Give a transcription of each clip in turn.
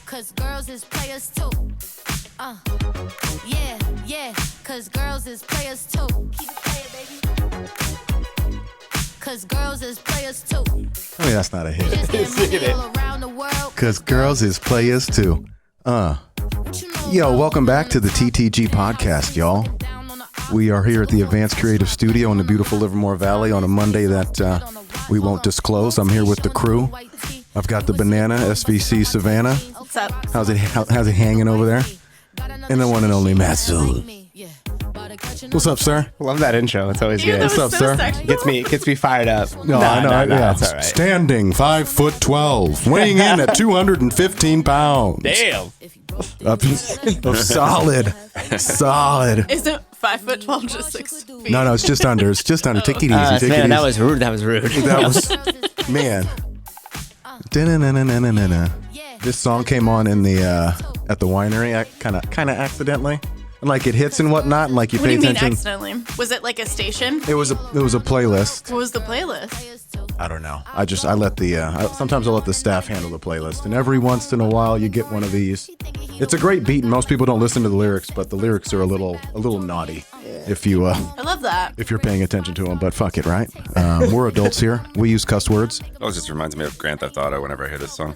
Cause girls is players too. Yeah, cause girls is players too. Keep it playing, baby. Cause girls is players too. I mean, that's not a hit. Sing it. Cause girls is players too. Yo, welcome back to the TTG podcast, y'all. We are here at the Advanced Creative Studio in the beautiful Livermore Valley on a Monday that we won't disclose. I'm here with the crew. I've got the Banana, SVC Savannah. What's up? How's it hanging over there? And the one and only Matsu. What's up, sir? Love that intro. It's always good. What's up, sir? Gets me fired up. No, I know. Yeah. It's all right. Standing 5'12", weighing in at 215 pounds. Damn. Solid. Isn't 5'12" just 6 feet? No, it's just under. It's just under. Take it easy. Take it Man, easy. that was rude. That was Man. Da-na-na-na-na-na-na. This song came on in the at the winery, kind of accidentally, and like it hits and whatnot, and like you What pay do you mean attention. accidentally? Was it like a station? It was a playlist. What was the playlist? I don't know. I let the sometimes I let the staff handle the playlist, and every once in a while you get one of these. It's a great beat, and most people don't listen to the lyrics, but the lyrics are a little naughty if you I love that. if you're paying attention to them. But fuck it, right? We're adults here. We use cuss words. It always just reminds me of Grand Theft Auto whenever I hear this song.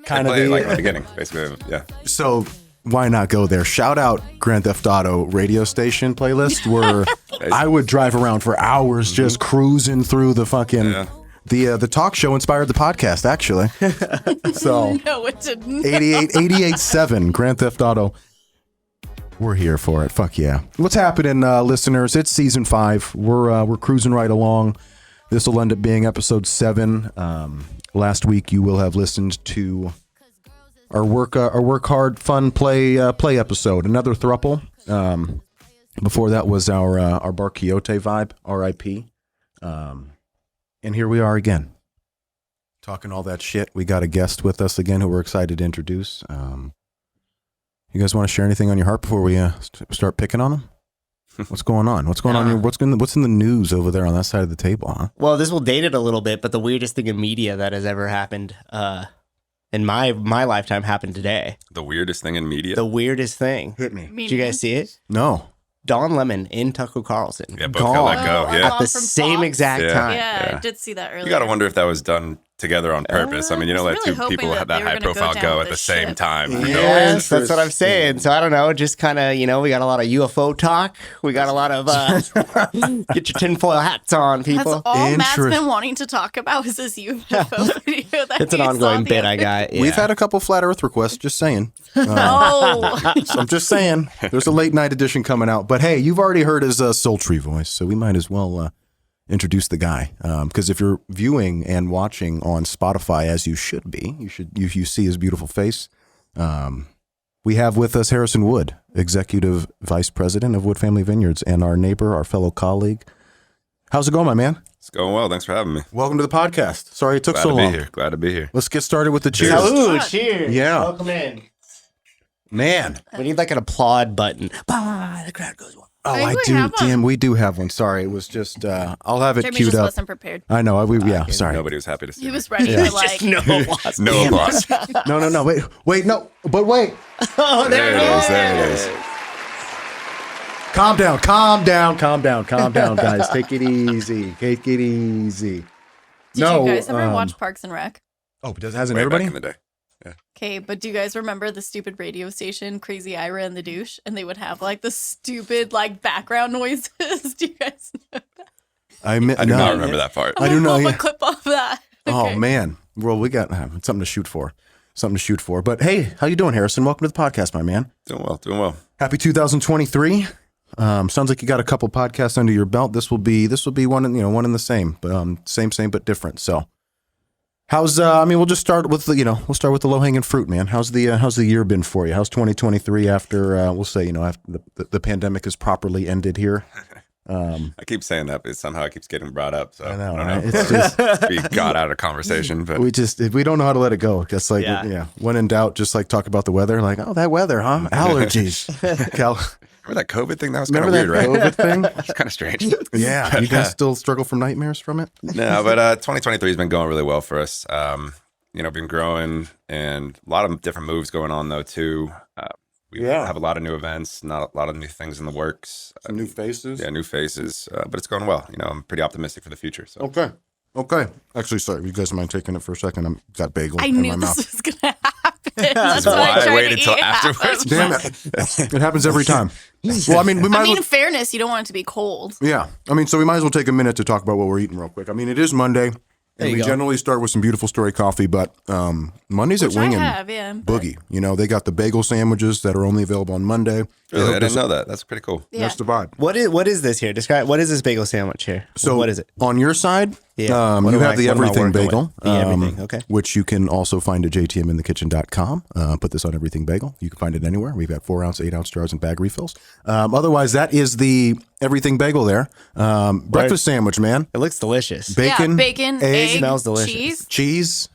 Kind They of play it like in the beginning, basically. Yeah. So why not go there? Shout out Grand Theft Auto radio station playlist where I would drive around for hours just cruising through the fucking the talk show inspired the podcast actually. So No, it didn't. 88.7 Grand Theft Auto. We're here for it. Fuck yeah. What's happening, listeners? It's season 5. We're cruising right along. This will end up being episode 7. Last week you will have listened to our work hard fun play episode, another thruple. Before that was our Bar Quixote vibe, R.I.P. And here we are again, talking all that shit. We got a guest with us again who we're excited to introduce. You guys want to share anything on your heart before we start picking on them? What's going on? What's going on? What's in the news over there on that side of the table, huh? Well, this will date it a little bit, but the weirdest thing in media that has ever happened in my lifetime happened today. The weirdest thing in media? The weirdest thing. Hit me. Did you guys see it? No. Don Lemon in Tucker Carlson. Yeah, both got let go. Yeah. At the From same Fox? exact Yeah. time. Yeah, Yeah. I did see that earlier. You got to wonder if that was done together on purpose. I mean, you don't I let was two really people hoping have that that they were high gonna go profile down go with at the this same ship. time. Yes, that's what I'm saying. So I don't know, just kind of, we got a lot of UFO talk. We got a lot of get your tinfoil hats on, That's people. all Matt's Interest- been wanting to talk about is this UFO video that It's an he saw ongoing the bit I other- got. Yeah. We've had a couple flat Earth requests. Just saying. Oh, So I'm just saying. There's a late night edition coming out. But hey, you've already heard his sultry voice, so we might as well introduce the guy. Because if you're viewing and watching on Spotify, as you should be, you see his beautiful face. We have with us Harrison Wood, Executive Vice President of Wood Family Vineyards, and our neighbor, our fellow colleague. How's it going, my man? It's going well. Thanks for having me. Welcome to the podcast. Sorry it took Glad so to long. be here. Glad to be here. Let's get started with the cheers. Salud, cheers. Yeah. Welcome in. Man. We need like an applaud button. Bah, the crowd goes wild. Oh, I I think we do. have one. Damn, we do have one. Sorry, it was just. I'll have it Jeremy queued just up. wasn't prepared. I know. Sorry. Nobody was happy to see He me. was ready Yeah. to like. No applause. No applause. No. Wait. No. But wait. Oh, There it is. There it is. Calm down, guys. Take it easy. Did you guys ever watch Parks and Rec? Oh, hasn't Way everybody? back in the day. Okay, but do you guys remember the stupid radio station Crazy Ira and the Douche? And they would have like the stupid like background noises. Do you guys know that? I do not remember that part. I do I'm know, gonna pull yeah. a clip off that. Oh Okay. man. Well, we got something to shoot for. But hey, how you doing, Harrison? Welcome to the podcast, my man. Doing well. Happy 2023. Sounds like you got a couple podcasts under your belt. This will be one in the same, but same but different. So, how's we'll just start with we'll start with the low hanging fruit, man. How's the year been for you? How's 2023 after we'll say after the pandemic is properly ended here? I keep saying that, but somehow it keeps getting brought up. So I know, don't right? know. It's just We got out of conversation, but we don't know how to let it go. Just like when in doubt, just like talk about the weather. Like, oh, that weather, huh? Allergies. remember that COVID thing? That was kind Remember of that weird, right? COVID thing? It's kind of strange. Yeah. You guys still struggle from nightmares from it? No, but 2023 has been going really well for us. been growing, and a lot of different moves going on though too. We have a lot of new events, not a lot of new things in the works. Some new faces. Yeah, new faces, but it's going well. I'm pretty optimistic for the future. So. Okay. Actually, sorry, you guys mind taking it for a second? I've got bagel I in knew my mouth. this was gonna happen. That's So why I waited till eat afterwards. Damn it. It happens every time. Well, I mean, we might I as mean, well... in fairness, you don't want it to be cold. Yeah. I mean, so we might as well take a minute to talk about what we're eating real quick. I mean, it is Monday, and we generally start with some Beautiful Story coffee, but Mondays Which at Wing I and have, yeah. but- Boogie. They got the bagel sandwiches that are only available on Monday. Really, I didn't know that. That's pretty cool. Yeah. That's the vibe. What is this here? Describe what is this bagel sandwich here? So what is it? On your side, Yeah. What you am have I- the what am I Everything working Bagel, with? The Everything, okay. which you can also find at jtminthekitchen.com. Put this on Everything Bagel. You can find it anywhere. We've got 4-ounce, 8-ounce jars and bag refills. Otherwise, that is the Everything Bagel there. Breakfast sandwich, man. It looks delicious. Bacon, bacon, egg, egg, Smells delicious. cheese,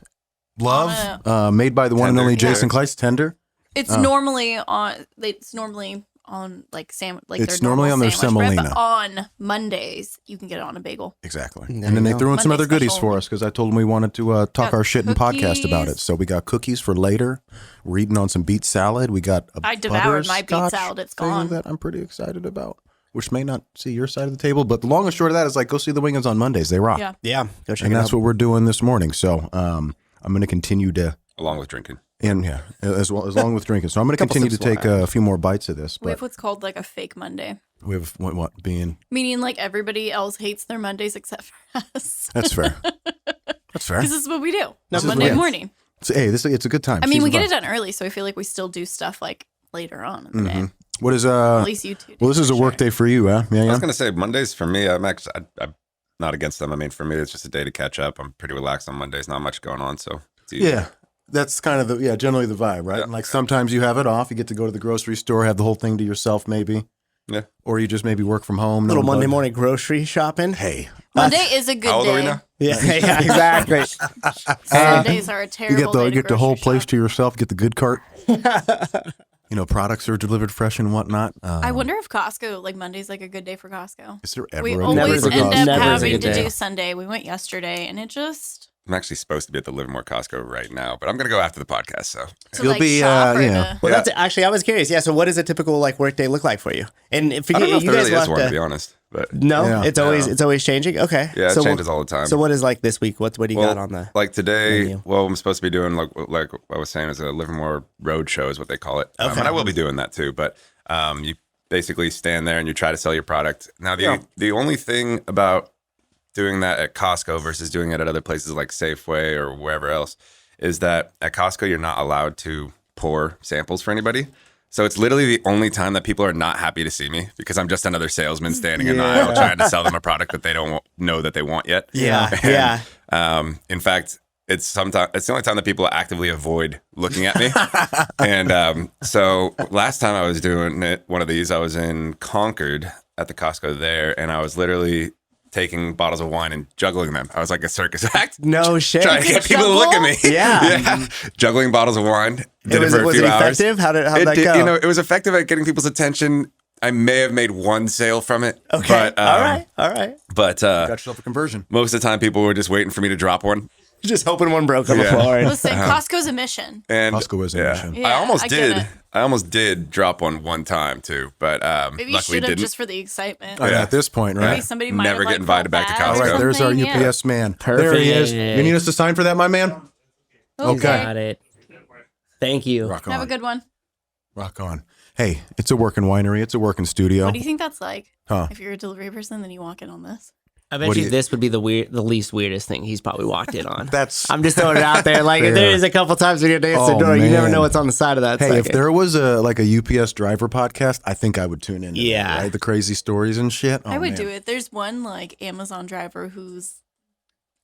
love, made by the one and Tender, only yeah. Jason Kleist, tender. It's normally on. It's normally on like sandwich. Like It's their normally normal on their sandwich bread, semolina. but on Mondays you can get it on a bagel. Exactly. There And then you they go. threw in some Monday other goodies special. for us because I told them we wanted to talk Got our shit and podcast about it. cookies. So we got cookies for later. We're eating on some beet salad. We got a I devoured my beet butterscotch salad. It's thing gone. that I'm pretty excited about, which may not see your side of the table. But the long and short of that is like, go see the Wingans on Mondays. They rock. Yeah. Yeah. Go check And it that's out. what we're doing this morning. So I'm going to continue to, Along with drinking. and yeah, as long with drinking. So I'm going to continue to sips will take a few more bites of this. We have But what's called like a fake Monday, we have what being, meaning like everybody else hates their Mondays except for us. that's fair. That's fair. Because this is what we do This is Monday what- morning. So, hey, it's a good time. I mean, we Season get five. it done early, so I feel like we still do stuff like later on in the day. What is At least you two. Well, this is a work day for you, huh? Yeah, I yeah. was gonna say Mondays for me. I'm not against them. I mean, for me, it's just a day to catch up. I'm pretty relaxed on Mondays. Not much going on, so it's easy. Yeah. That's kind of generally the vibe, right? Yeah. And like sometimes you have it off. You get to go to the grocery store, have the whole thing to yourself, maybe. Yeah. Or you just maybe work from home. Little no Monday bug. morning grocery shopping. Hey, Monday is a good How old day. are we now? Yeah, yeah, exactly. Sundays are a you terrible get day to get the whole grocery place shop. to yourself. Get the good cart. Products are delivered fresh and whatnot. I wonder if Costco, like Monday's like a good day for Costco. Is there ever We a always good day for end Costco? up Never is a having good to day. do Sunday. We went yesterday and it just I'm actually supposed to be at the Livermore Costco right now, but I'm gonna go after the podcast. So to You'll like be, shop or yeah. to, Well, that's actually, I was curious. Yeah. So, what does a typical like workday look like for you? And if I don't know if you there guys really is will one, have to be to, honest. But no, Yeah. it's always changing. Okay. yeah, it so changes all the time. So, what is like this week? What do you got on the? like today, menu? well, I'm supposed to be doing like I was saying, is a Livermore road show is what they call it. Okay. And I will be doing that too. But you basically stand there and you try to sell your product. Now the only thing about doing that at Costco versus doing it at other places like Safeway or wherever else is that at Costco you're not allowed to pour samples for anybody. So it's literally the only time that people are not happy to see me because I'm just another salesman standing in an aisle trying to sell them a product that they don't know that they want yet. Yeah. And, Yeah. In fact, it's the only time that people actively avoid looking at me. And so last time I was doing one of these, I was in Concord at the Costco there, and I was literally taking bottles of wine and juggling them. I was like a circus act. No shit. Trying to get people to look at me. Yeah. Juggling bottles of wine. Did it was for a was few it hours. effective? How'd that did- go? It was effective at getting people's attention. I may have made one sale from it. Okay. But, all right. But Got yourself a conversion. most of the time, people were just waiting for me to drop one. Just hoping one broke on the Yeah. floor. and- listen, Costco's a mission. And Costco is a mission. Yeah, I almost I get did. it. I almost did drop one time too, but Maybe you luckily should have didn't. just for the excitement. Oh, yeah, at this point, right? Maybe somebody might Never have, get like, invited felt back to bad or Costco. All right, there's our something, yeah. UPS man. There he is. You need us to sign for that, my man? Okay. Got it. Thank you. Rock on. Have a good one. Rock on. Hey, it's a working winery. It's a working studio. What do you think that's like? Huh. If you're a delivery person, then you walk in on this. I bet What do you you- this would be the least weirdest thing he's probably walked in on. That's I'm just throwing it out there. Like, Fair. there is a couple times when you answer Oh, the door, you never man. know what's on the side of that. hey. If second. there was a UPS driver podcast, I think I would tune in. Yeah. right? The crazy stories and shit. Oh, I would man. do it. There's one like Amazon driver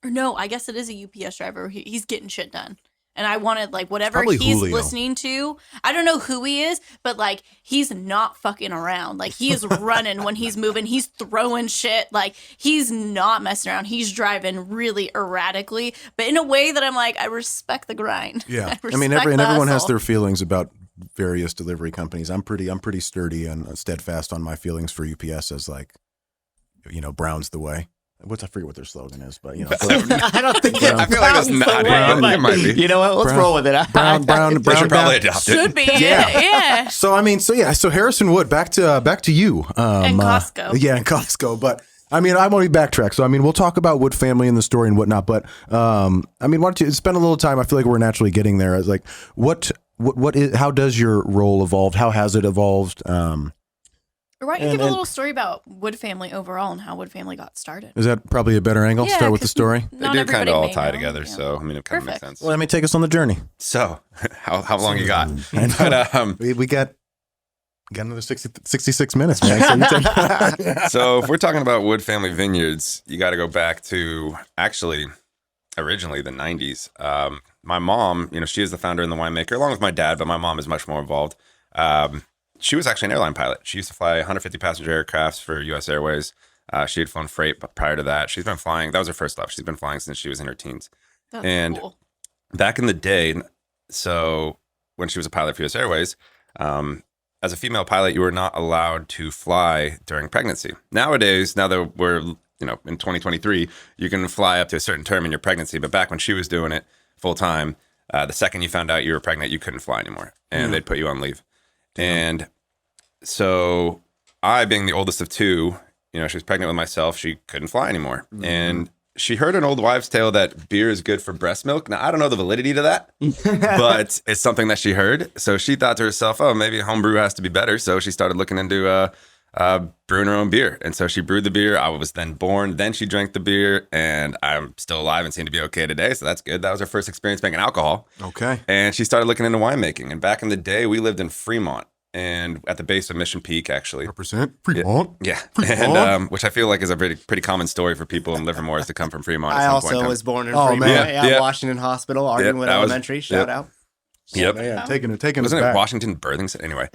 or no, I guess it is a UPS driver. He's getting shit done. And I wanted like whatever Probably he's Julio. listening to. I don't know who he is, but like he's not fucking around. Like he is running when he's moving. He's throwing shit. Like he's not messing around. He's driving really erratically, but in a way that I'm like, I respect the grind. Yeah, I I mean, respect the everyone has hustle. their feelings about various delivery companies. I'm pretty sturdy and steadfast on my feelings for UPS as like, Brown's the way. I forget what their slogan is, but you know, I don't think I feel like that's not it might be. You know what? Let's roll with it. brown, They should probably adopt it. Should be. Yeah. So Harrison Wood, back to you. And Costco. Yeah, and Costco. But I mean, I'm going to backtrack. So I mean, we'll talk about Wood family and the story and whatnot. But I mean, why don't you spend a little time? I feel like we're naturally getting there. As like, what is? How does your role evolve? How has it evolved? Why don't you give a little story about Wood family overall and how Wood family got started? Is that probably a better angle? Yeah, Start with the 'cause story. They not do everybody kind of all may tie know. together, Yeah. so I mean, it kind of makes Perfect. sense. Well, let me take us on the journey. So, how long you got? But, We got another 66 minutes, man. So, you take- so if we're talking about Wood Family Vineyards, you got to go back to actually originally the 90s. My mom, she is the founder and the winemaker, along with my dad, but my mom is much more involved. She was actually an airline pilot. She used to fly 150 passenger aircrafts for U.S. Airways. She had flown freight prior to that. She's been flying. That was her first love. She's been flying since she was in her teens. That's And cool. back in the day, so when she was a pilot for U.S. Airways, as a female pilot, you were not allowed to fly during pregnancy. Nowadays, now that we're in 2023, you can fly up to a certain term in your pregnancy. But back when she was doing it full time, the second you found out you were pregnant, you couldn't fly anymore, and they'd put you on leave. And so I, being the oldest of two, she was pregnant with myself. She couldn't fly anymore. And she heard an old wives' tale that beer is good for breast milk. Now, I don't know the validity to that, but it's something that she heard. So she thought to herself, oh, maybe homebrew has to be better. So she started looking into brewing her own beer. And so she brewed the beer. I was then born. Then she drank the beer, and I'm still alive and seem to be okay today. So that's good. That was her first experience making alcohol. Okay. And she started looking into winemaking. And back in the day, we lived in Fremont, and at the base of Mission Peak, actually. Represent Fremont. Yeah, Fremont. and which I feel like is a pretty common story for people in Livermore is to come from Fremont. I at some also point in time. was born in Oh, Fremont. man. Yeah. Washington Hospital, Ardenwood that was- Elementary. Shout out. Yep. Man, taking us Wasn't it back. Washington Birthing Center? Anyway.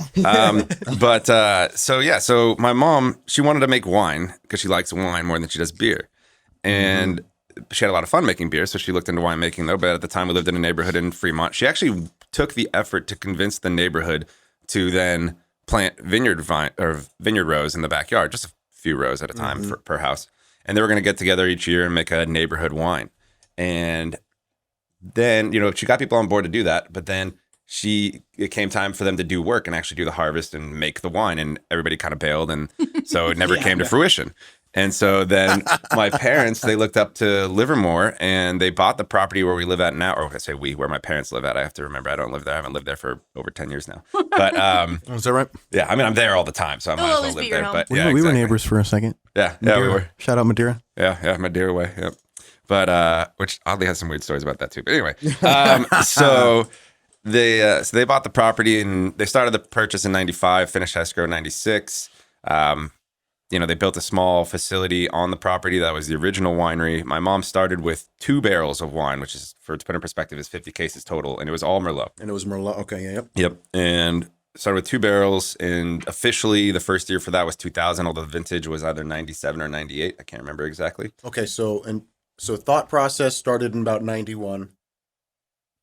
So my mom, she wanted to make wine because she likes wine more than she does beer. And she had a lot of fun making beer, so she looked into winemaking though. But at the time we lived in a neighborhood in Fremont. She actually took the effort to convince the neighborhood to then plant vineyard rows in the backyard, just a few rows at a time per house. And they were going to get together each year and make a neighborhood wine. And then, she got people on board to do that, but then it came time for them to do work and actually do the harvest and make the wine, and everybody kind of bailed, and so it never came to fruition. And so then my parents, they looked up to Livermore, and they bought the property where we live at now, or I say where my parents live at. I have to remember I don't live there. I haven't lived there for over 10 years now. But Is that right? yeah, I mean, I'm there all the time, so I might as well always live be your there. home. But We yeah, were exactly. neighbors for a second. Yeah, we Madeira. were. Shout out Madeira. Yeah, Madeira way. Yep. But which oddly has some weird stories about that too. But anyway, so they bought the property and they started the purchase in '95, finished escrow in '96. They built a small facility on the property that was the original winery. My mom started with 2 barrels of wine, which is, to put in perspective, is 50 cases total, and it was all Merlot. And it was Merlot. Okay, yeah, yep. Yep. And started with 2 barrels, and officially the first year for that was 2000, although the vintage was either 97 or 98. I can't remember exactly. Okay, so thought process started in about 91.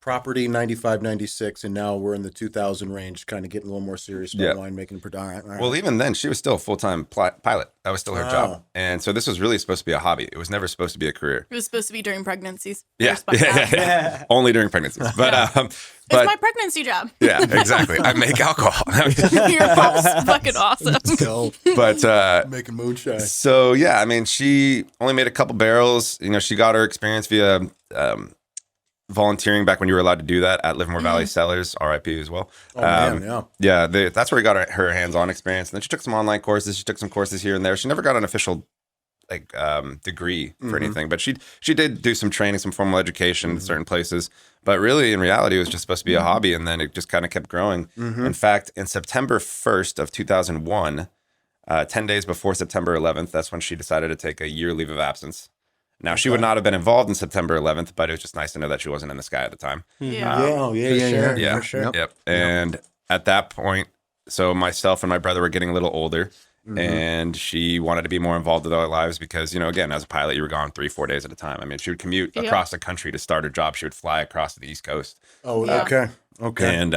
Property 95, 96, and now we're in the 2000 range, kind of getting a little more serious about Yeah. winemaking. All right. Well, even then, she was still a full-time pilot. That was still her job. And so this was really supposed to be a hobby. It was never supposed to be a career. It was supposed to be during pregnancies. Yeah. Respect that. Yeah. Only during pregnancies. But It's my pregnancy job. yeah, exactly. I make alcohol. Your mom's fucking awesome. Go But making moonshine. so, yeah, I mean, she only made a couple barrels. She got her experience via volunteering back when you were allowed to do that at Livermore Valley Cellars, RIP as well. Oh, man, yeah. Yeah, that's where we got her hands-on experience. And then she took some online courses. She took some courses here and there. She never got an official degree for anything, but she did do some training, some formal education in certain places. But really, in reality, it was just supposed to be a hobby, and then it just kind of kept growing. In fact, in September 1st of 2001, 10 days before September 11th, that's when she decided to take a year leave of absence. Now, she would not have been involved in September 11th, but it was just nice to know that she wasn't in the sky at the time. Yeah. Yeah, For sure. Yep. And at that point, so myself and my brother were getting a little older, and she wanted to be more involved with our lives because, again, as a pilot, you were gone 3-4 days at a time. I mean, she would commute across the country to start her job. She would fly across the East Coast. Oh, Yeah. okay. Okay. And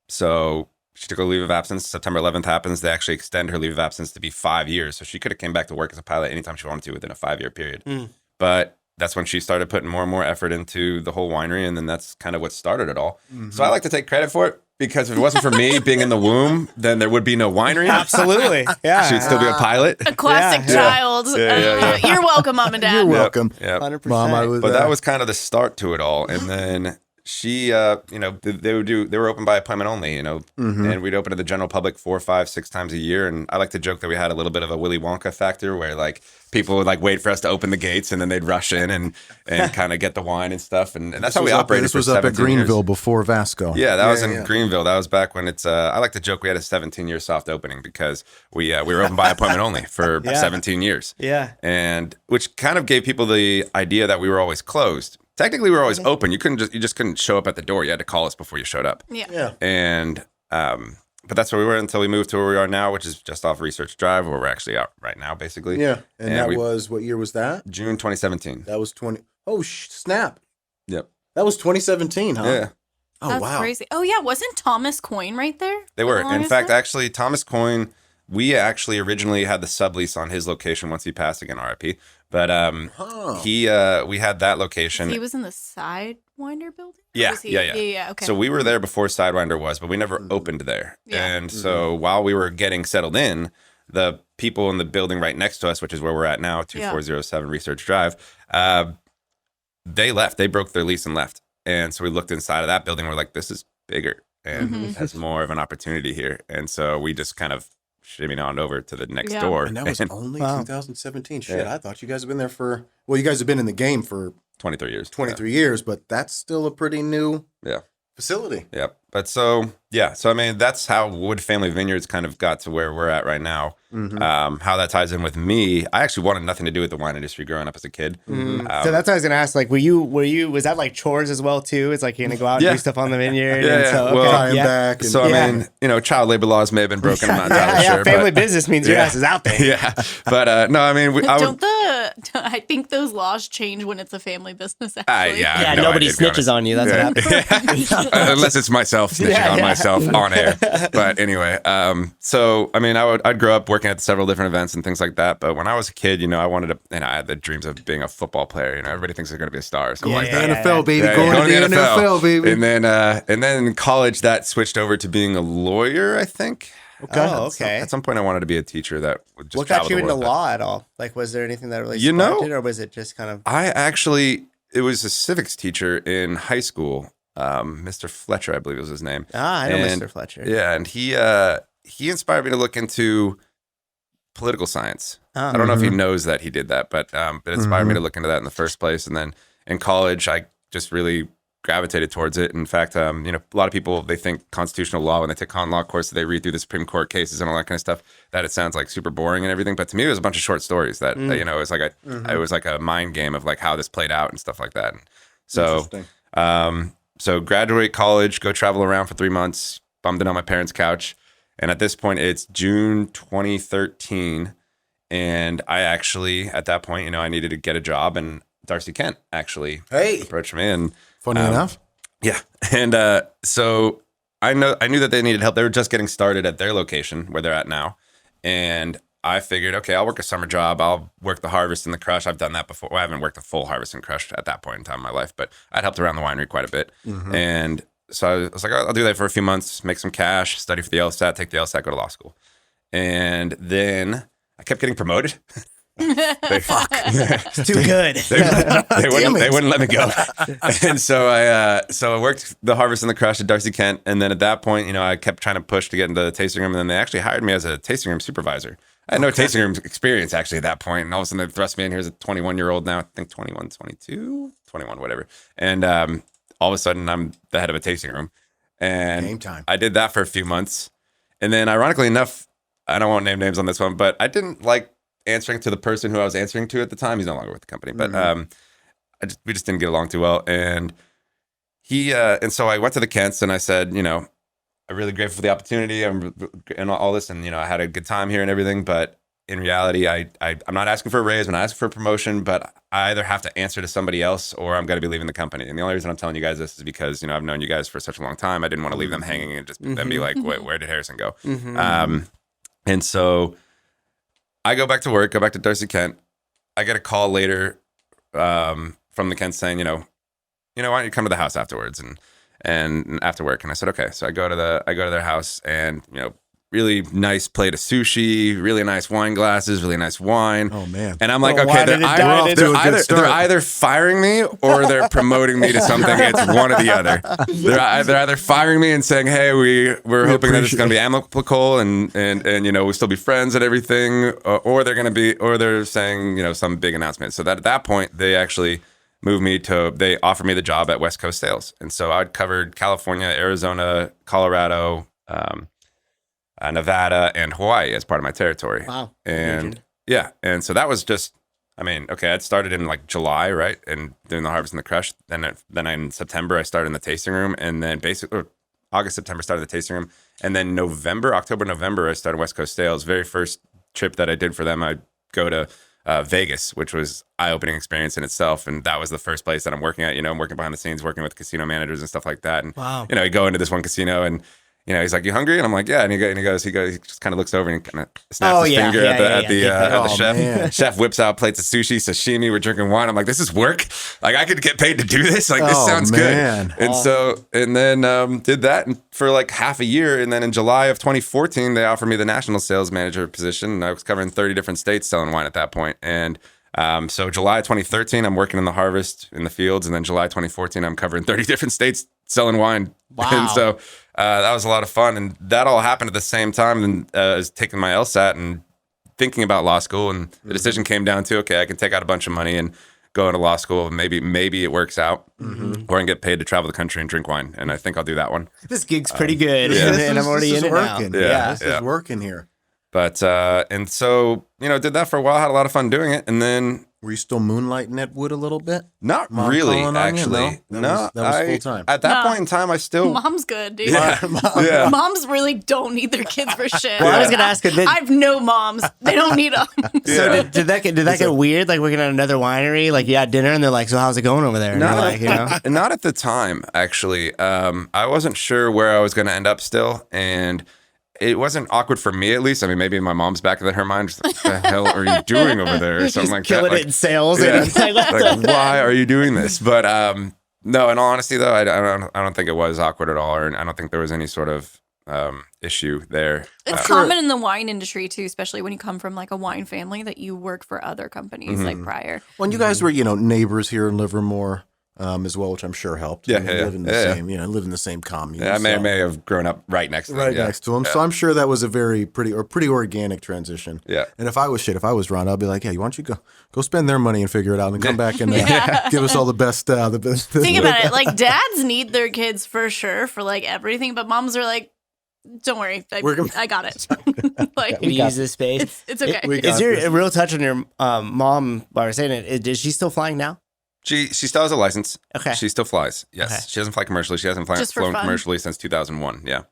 so she took a leave of absence. September 11th happens. They actually extend her leave of absence to be 5 years. So she could have came back to work as a pilot anytime she wanted to within a 5-year period. But that's when she started putting more and more effort into the whole winery. And then that's kind of what started it all. So I like to take credit for it, because if it wasn't for me being in the womb, then there would be no winery. Absolutely. Yeah. She'd still be a pilot. A classic child. You're welcome, Mom and Dad. You're welcome. Yeah. 100%. Mom, I was. But that was kind of the start to it all. And then she, they were open by appointment only, and we'd open to the general public 4, 5, 6 times a year. And I like to joke that we had a little bit of a Willy Wonka factor, where like people would like wait for us to open the gates, and then they'd rush in and kind of get the wine and stuff. And that's how we operated. This was up at 17 years. Greenville before Vasco. Yeah, that was in Greenville. That was back when it's. I like to joke we had a 17-year soft opening, because we were open by appointment only for 17 years. Yeah, and which kind of gave people the idea that we were always closed. Technically, we were always open. You just couldn't show up at the door. You had to call us before you showed up. Yeah. And but that's where we were until we moved to where we are now, which is just off Research Drive, where we're actually out right now, basically. Yeah. And that was, what year was that? June 2017. That was 20. Oh, snap. Yep. That was 2017, huh? Yeah. Oh, That's wow. crazy. Oh, yeah. Wasn't Thomas Coyne right there? They were. The In longest fact, time? actually, Thomas Coyne, we actually originally had the sublease on his location once he passed, again, RIP. But we had that location. He was in the Sidewinder building? Or Yeah, was he? yeah. Okay. So we were there before Sidewinder was, but we never opened there. Yeah. And so while we were getting settled in, the people in the building right next to us, which is where we're at now, 2407 Research Drive, they left. They broke their lease and left. And so we looked inside of that building. We're like, this is bigger and has more of an opportunity here. And so we just kind of shimmied on over to the next door. And that was only 2017. Shit, I thought you guys have been there for, well, you guys have been in the game for 23 years. 23 years, but that's still a pretty new facility. Yeah. But so I mean, that's how Wood Family Vineyards kind of got to where we're at right now. How that ties in with me, I actually wanted nothing to do with the wine industry growing up as a kid. so that's what I was gonna ask. Like, was that like chores as well too? It's like you're gonna go out and do stuff on the vineyard. Yeah, and so, yeah. Well, Tie 'em back. And, So I mean, child labor laws may have been broken. I'm not entirely sure. Family but, business means your ass is out there. Yeah, but no, I mean, I think those laws change when it's a family business, actually. I have Yeah, no nobody idea, to be snitches on you. That's what happens. Unless it's myself snitching on myself on air. But anyway, so I mean, I'd grow up working at several different events and things like that. But when I was a kid, I wanted to, and I had the dreams of being a football player. Everybody thinks they're going to be a star, something like that. NFL, baby. Yeah, Going to the NFL, baby. And then in college, that switched over to being a lawyer, I think. Okay. Oh, okay. At some point, I wanted to be a teacher that would just What got travel you the into world. law at all? Like, was there anything that really You know- sparked it, or was it just kind of? It was a civics teacher in high school, Mr. Fletcher, I believe was his name. I know And- Mr. Fletcher. Yeah, and he inspired me to look into political science. I don't know if he knows that he did that, but it inspired me to look into that in the first place. And then in college, I just really gravitated towards it. In fact, a lot of people, they think constitutional law when they take con law course, they read through the Supreme Court cases and all that kind of stuff, that it sounds like super boring and everything. But to me, it was a bunch of short stories that it was like a mind game of like how this played out and stuff like that. And so, so graduate college, go travel around for 3 months, bummed in on my parents' couch. And at this point, it's June 2013. And I actually, at that point, I needed to get a job. And Darcy Kent actually approached me. And Funny enough. yeah. And so I knew that they needed help. They were just getting started at their location where they're at now. And I figured, okay, I'll work a summer job. I'll work the harvest and the crush. I've done that before. Well, I haven't worked a full harvest and crush at that point in time in my life, but I'd helped around the winery quite a bit. And so I was like, I'll do that for a few months, make some cash, study for the LSAT, take the LSAT, go to law school. And then I kept getting promoted. It's too good. They wouldn't let me go. And so I worked the harvest and the crush at Darcy Kent. And then at that point, I kept trying to push to get into the tasting room. And then they actually hired me as a tasting room supervisor. I had no tasting room experience actually at that point. And all of a sudden they thrust me in. Here's a 21-year-old now, I think 21, whatever. And all of a sudden I'm the head of a tasting room. And Game time. I did that for a few months. And then ironically enough, I don't want to name names on this one, but I didn't like answering to the person who I was answering to at the time. He's no longer with the company, but we just didn't get along too well. And so I went to the Kents and I said, I'm really grateful for the opportunity and all this. And, I had a good time here and everything, but, in reality, I'm not asking for a raise, I'm not asking for a promotion, but I either have to answer to somebody else or I'm going to be leaving the company. And the only reason I'm telling you guys this is because, I've known you guys for such a long time. I didn't want to leave them hanging and just then be like, where did Harrison go? And so I go back to work, go back to Darcy Kent. I get a call later from the Kent saying, why don't you come to the house afterwards and after work? And I said, okay. So I go to their house and, really nice plate of sushi, really nice wine glasses, really nice wine. Oh man! And I'm like, okay, they're either firing me or they're promoting me to something. It's one or the other. They're either firing me and saying, hey, we're hoping that it's going to be amicable and we'll still be friends and everything, or they're saying some big announcement. So that at that point they actually they offered me the job at West Coast Sales, and so I'd covered California, Arizona, Colorado. Nevada and Hawaii as part of my territory. Wow. And and so that was just, I'd started in like July, right? And doing the harvest and the crush. Then in September, I started in the tasting room. And then basically August, September, started the tasting room. And then October, November, I started West Coast Sales. Very first trip that I did for them, I'd go to Vegas, which was eye-opening experience in itself. And that was the first place that I'm working at. I'm working behind the scenes, working with casino managers and stuff like that. And, I go into this one casino and, he's like, you hungry? And I'm like, yeah. And he just kind of looks over and kind of snaps his finger at the chef. Man. Chef whips out plates of sushi, sashimi. We're drinking wine. I'm like, this is work. Like, I could get paid to do this. Like, this sounds good. And then did that for like half a year. And then in July of 2014, they offered me the national sales manager position. And I was covering 30 different states selling wine at that point. And so July 2013, I'm working in the harvest in the fields. And then July 2014, I'm covering 30 different states selling wine. Wow. And so that was a lot of fun. And that all happened at the same time as taking my LSAT and thinking about law school. And the decision came down to, okay, I can take out a bunch of money and go into law school. And maybe it works out. Or I can get paid to travel the country and drink wine. And I think I'll do that one. This gig's pretty good. And I'm already in it now. This is working here. But, and so, did that for a while, had a lot of fun doing it. And then. Were you still moonlighting at Wood a little bit? Not really, actually. That was full time. At that point in time, I still. Mom's good, dude. Yeah. Moms really don't need their kids for shit. Well, I was gonna ask. I've no moms. They don't need them. So did that get weird? Like working at another winery, like you had dinner and they're like, "So how's it going over there?" And not at the time, actually. I wasn't sure where I was going to end up still, and. It wasn't awkward for me, at least. Maybe in my mom's back of her mind, just like, what the hell are you doing over there? Or something like that. Killing it in sales. Yeah. Like, why are you doing this? But no, in all honesty, though, I don't think it was awkward at all, or I don't think there was any sort of issue there. It's common in the wine industry, too, especially when you come from like a wine family that you work for other companies like prior. Well, you guys were, neighbors here in Livermore. As well, which I'm sure helped. Live in the same commune. Yeah, I may have grown up right next to them. Next to him. Yeah. So I'm sure that was a pretty organic transition. Yeah. And if I was Rhonda, I'd be like, hey, why don't you go spend their money and figure it out and come back and give us all the best. Think about it. Like dads need their kids for sure for like everything, but moms are like, don't worry, I got it. Like we use this space. It's okay. Is there a real touch on your mom while we're saying it? Is she still flying now? She still has a license. Okay. She still flies. Yes. Okay. She doesn't fly commercially. She hasn't flown commercially since 2001. Yeah.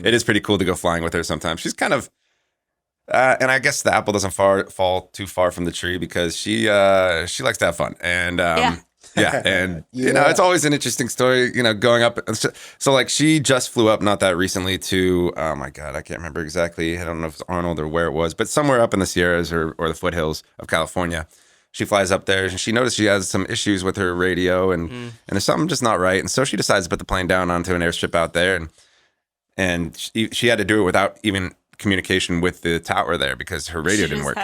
It is pretty cool to go flying with her sometimes. She's kind of, and I guess the apple doesn't fall too far from the tree because she likes to have fun. And, and it's always an interesting story, going up. So like she just flew up not that recently to, oh my God, I can't remember exactly. I don't know if it's Arnold or where it was, but somewhere up in the Sierras or the foothills of California. She flies up there and she noticed she has some issues with her radio and there's something just not right. And so she decides to put the plane down onto an airstrip out there. And she had to do it without even communication with the tower there because her radio didn't work.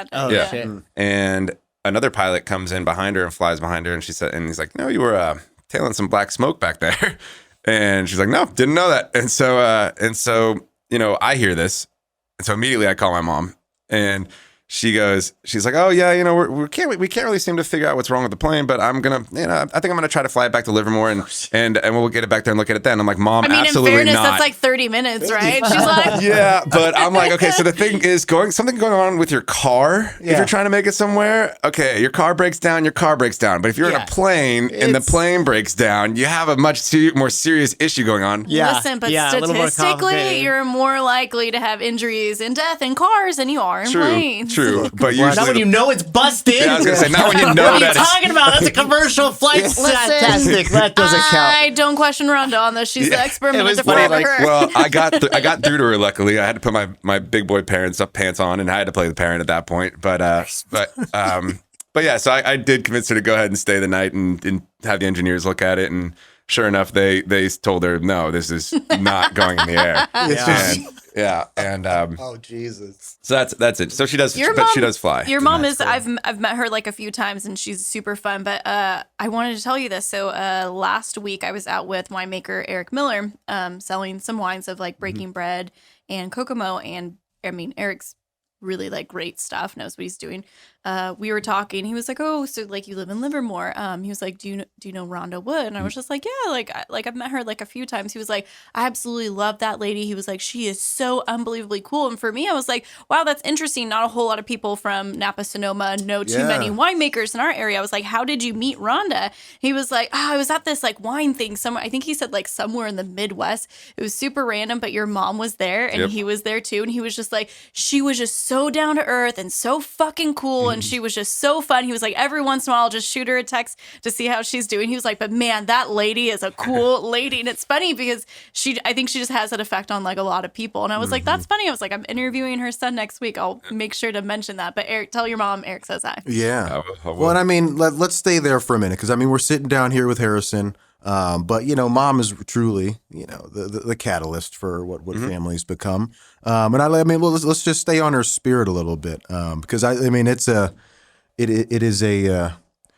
Shit. And another pilot comes in behind her and flies behind her. And she said, and he's like, no, you were tailing some black smoke back there. And she's like, no, didn't know that. And so, I hear this. And so immediately I call my mom and she's like, oh yeah, we can't really seem to figure out what's wrong with the plane, but I'm gonna, I think I'm gonna try to fly it back to Livermore and we'll get it back there and look at it then. I'm like, Mom, absolutely in fairness, not. that's like 30 minutes, right? She's like, yeah, but I'm like, okay, so the thing is something going on with your car. If you're trying to make it somewhere, okay, your car breaks down. But if you're in a plane and the plane breaks down, you have a much more serious issue going on. Yeah. Listen, but statistically, you're more likely to have injuries and death in cars than you are in planes. true. But Not usually when you know it's busted. Yeah, I was gonna say, not when you What know are you that it's- talking about? That's a commercial flight statistic. That doesn't count. I don't question Rhonda on this. She's the expert. I'm It gonna was defer funny, to like, her. Well, I got through to her. Luckily, I had to put my big boy pants on, and I had to play the parent at that point. But yeah, so I did convince her to go ahead and stay the night and have the engineers look at it. And sure enough, they told her, no, this is not going in the air. Oh Jesus! So that's it. So she does, Your but mom- she does fly. Your mom is. I've met her like a few times, and she's super fun. But I wanted to tell you this. So last week I was out with winemaker Eric Miller, selling some wines of like Breaking Bread and Kokomo, and I mean Eric's really like great stuff, knows what he's doing. We were talking. He was like, "Oh, so like you live in Livermore?" He was like, "Do you know Rhonda Wood?" And I was just like, "Yeah, like I've met her like a few times." He was like, "I absolutely love that lady." He was like, "She is so unbelievably cool." And for me, I was like, "Wow, that's interesting. Not a whole lot of people from Napa Sonoma know too many winemakers in our area." I was like, "How did you meet Rhonda?" He was like, "Oh, I was at this like wine thing somewhere." I think he said like somewhere in the Midwest. It was super random, but your mom was there and he was there too. And he was just like, she was just so down to earth and so fucking cool. And she was just so fun. He was like, every once in a while, I'll just shoot her a text to see how she's doing. He was like, but man, that lady is a cool lady. And it's funny because I think she just has that effect on like a lot of people. And I was like, that's funny. I was like, I'm interviewing her son next week. I'll make sure to mention that. But Eric, tell your mom Eric says hi. Yeah. I will. Well, and I mean, let's stay there for a minute because I mean, we're sitting down here with Harrison, but you know, mom is truly, you know, the catalyst for what families become. And I mean, well, let's just stay on her spirit a little bit because I mean, it is a.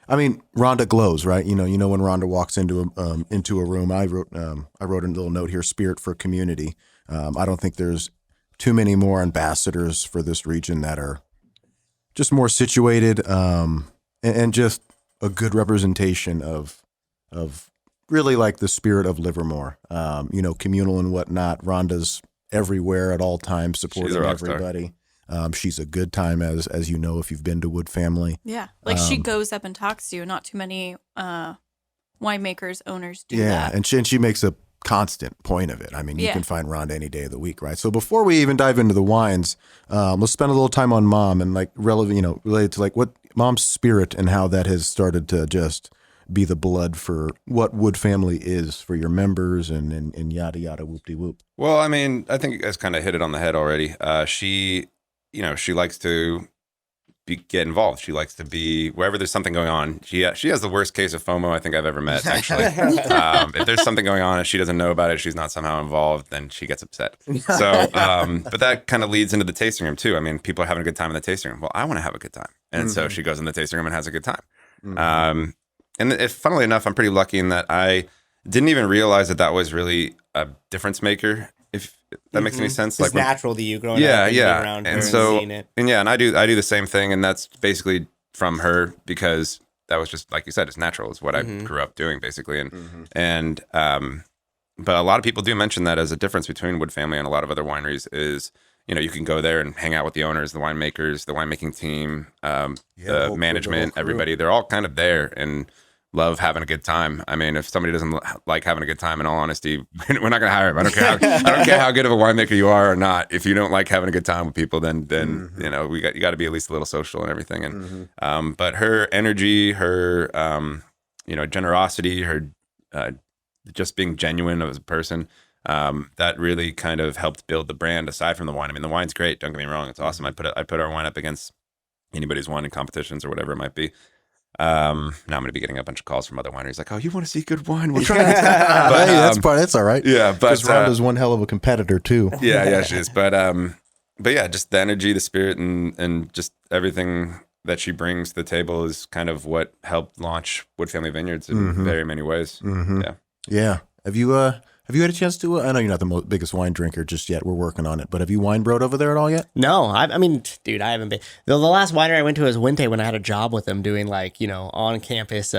I mean, Rhonda glows, right? You know when Rhonda walks into a room. I wrote a little note here: spirit for community. I don't think there's too many more ambassadors for this region that are just more situated and just a good representation of really like the spirit of Livermore. You know, communal and whatnot. Rhonda's everywhere at all times, supporting everybody. She's a good time, as you know, if you've been to Wood Family. Yeah. Like she goes up and talks to you. Not too many winemakers, owners do that. And she makes a constant point of it. I mean, you can find Rhonda any day of the week, right? So before we even dive into the wines, let's spend a little time on mom and like related to like what mom's spirit and how that has started to just be the blood for what Wood Family is for your members and yada yada whoop de whoop. Well, I mean, I think you guys kind of hit it on the head already. She likes to get involved. She likes to be wherever there's something going on. She has the worst case of FOMO I think I've ever met, actually. If there's something going on and she doesn't know about it, she's not somehow involved, then she gets upset. So, but that kind of leads into the tasting room too. I mean, people are having a good time in the tasting room. Well, I want to have a good time. And so she goes in the tasting room and has a good time. And funnily enough, I'm pretty lucky in that I didn't even realize that was really a difference maker. If that makes any sense, It's like natural to you growing up and being around her and seeing it. And I do the same thing, and that's basically from her because that was just like you said, it's natural. It's what I grew up doing basically, but a lot of people do mention that as a difference between Wood Family and a lot of other wineries is, you know, you can go there and hang out with the owners, the winemakers, the winemaking team, the management, everybody. They're all kind of there and love having a good time. I mean, if somebody doesn't like having a good time, in all honesty, we're not going to hire them. I don't care how good of a winemaker you are or not. If you don't like having a good time with people, then you know, you got to be at least a little social and everything. And but her energy, her generosity, her just being genuine as a person, that really kind of helped build the brand aside from the wine. I mean, the wine's great. Don't get me wrong. It's awesome. I put our wine up against anybody's wine in competitions or whatever it might be. Now I'm going to be getting a bunch of calls from other wineries like, oh, you want to see good wine? We'll try it. But, Hey, that's all right. Yeah. But Rhonda's one hell of a competitor too. Yeah, she is. But yeah, just the energy, the spirit, and just everything that she brings to the table is kind of what helped launch Wood Family Vineyards in very many ways. Yeah. Have you had a chance to? I know you're not the biggest wine drinker just yet. We're working on it, but have you wine broed over there at all yet? No, I mean, dude, I haven't been. The last winery I went to was Winte when I had a job with them doing like, you know, on campus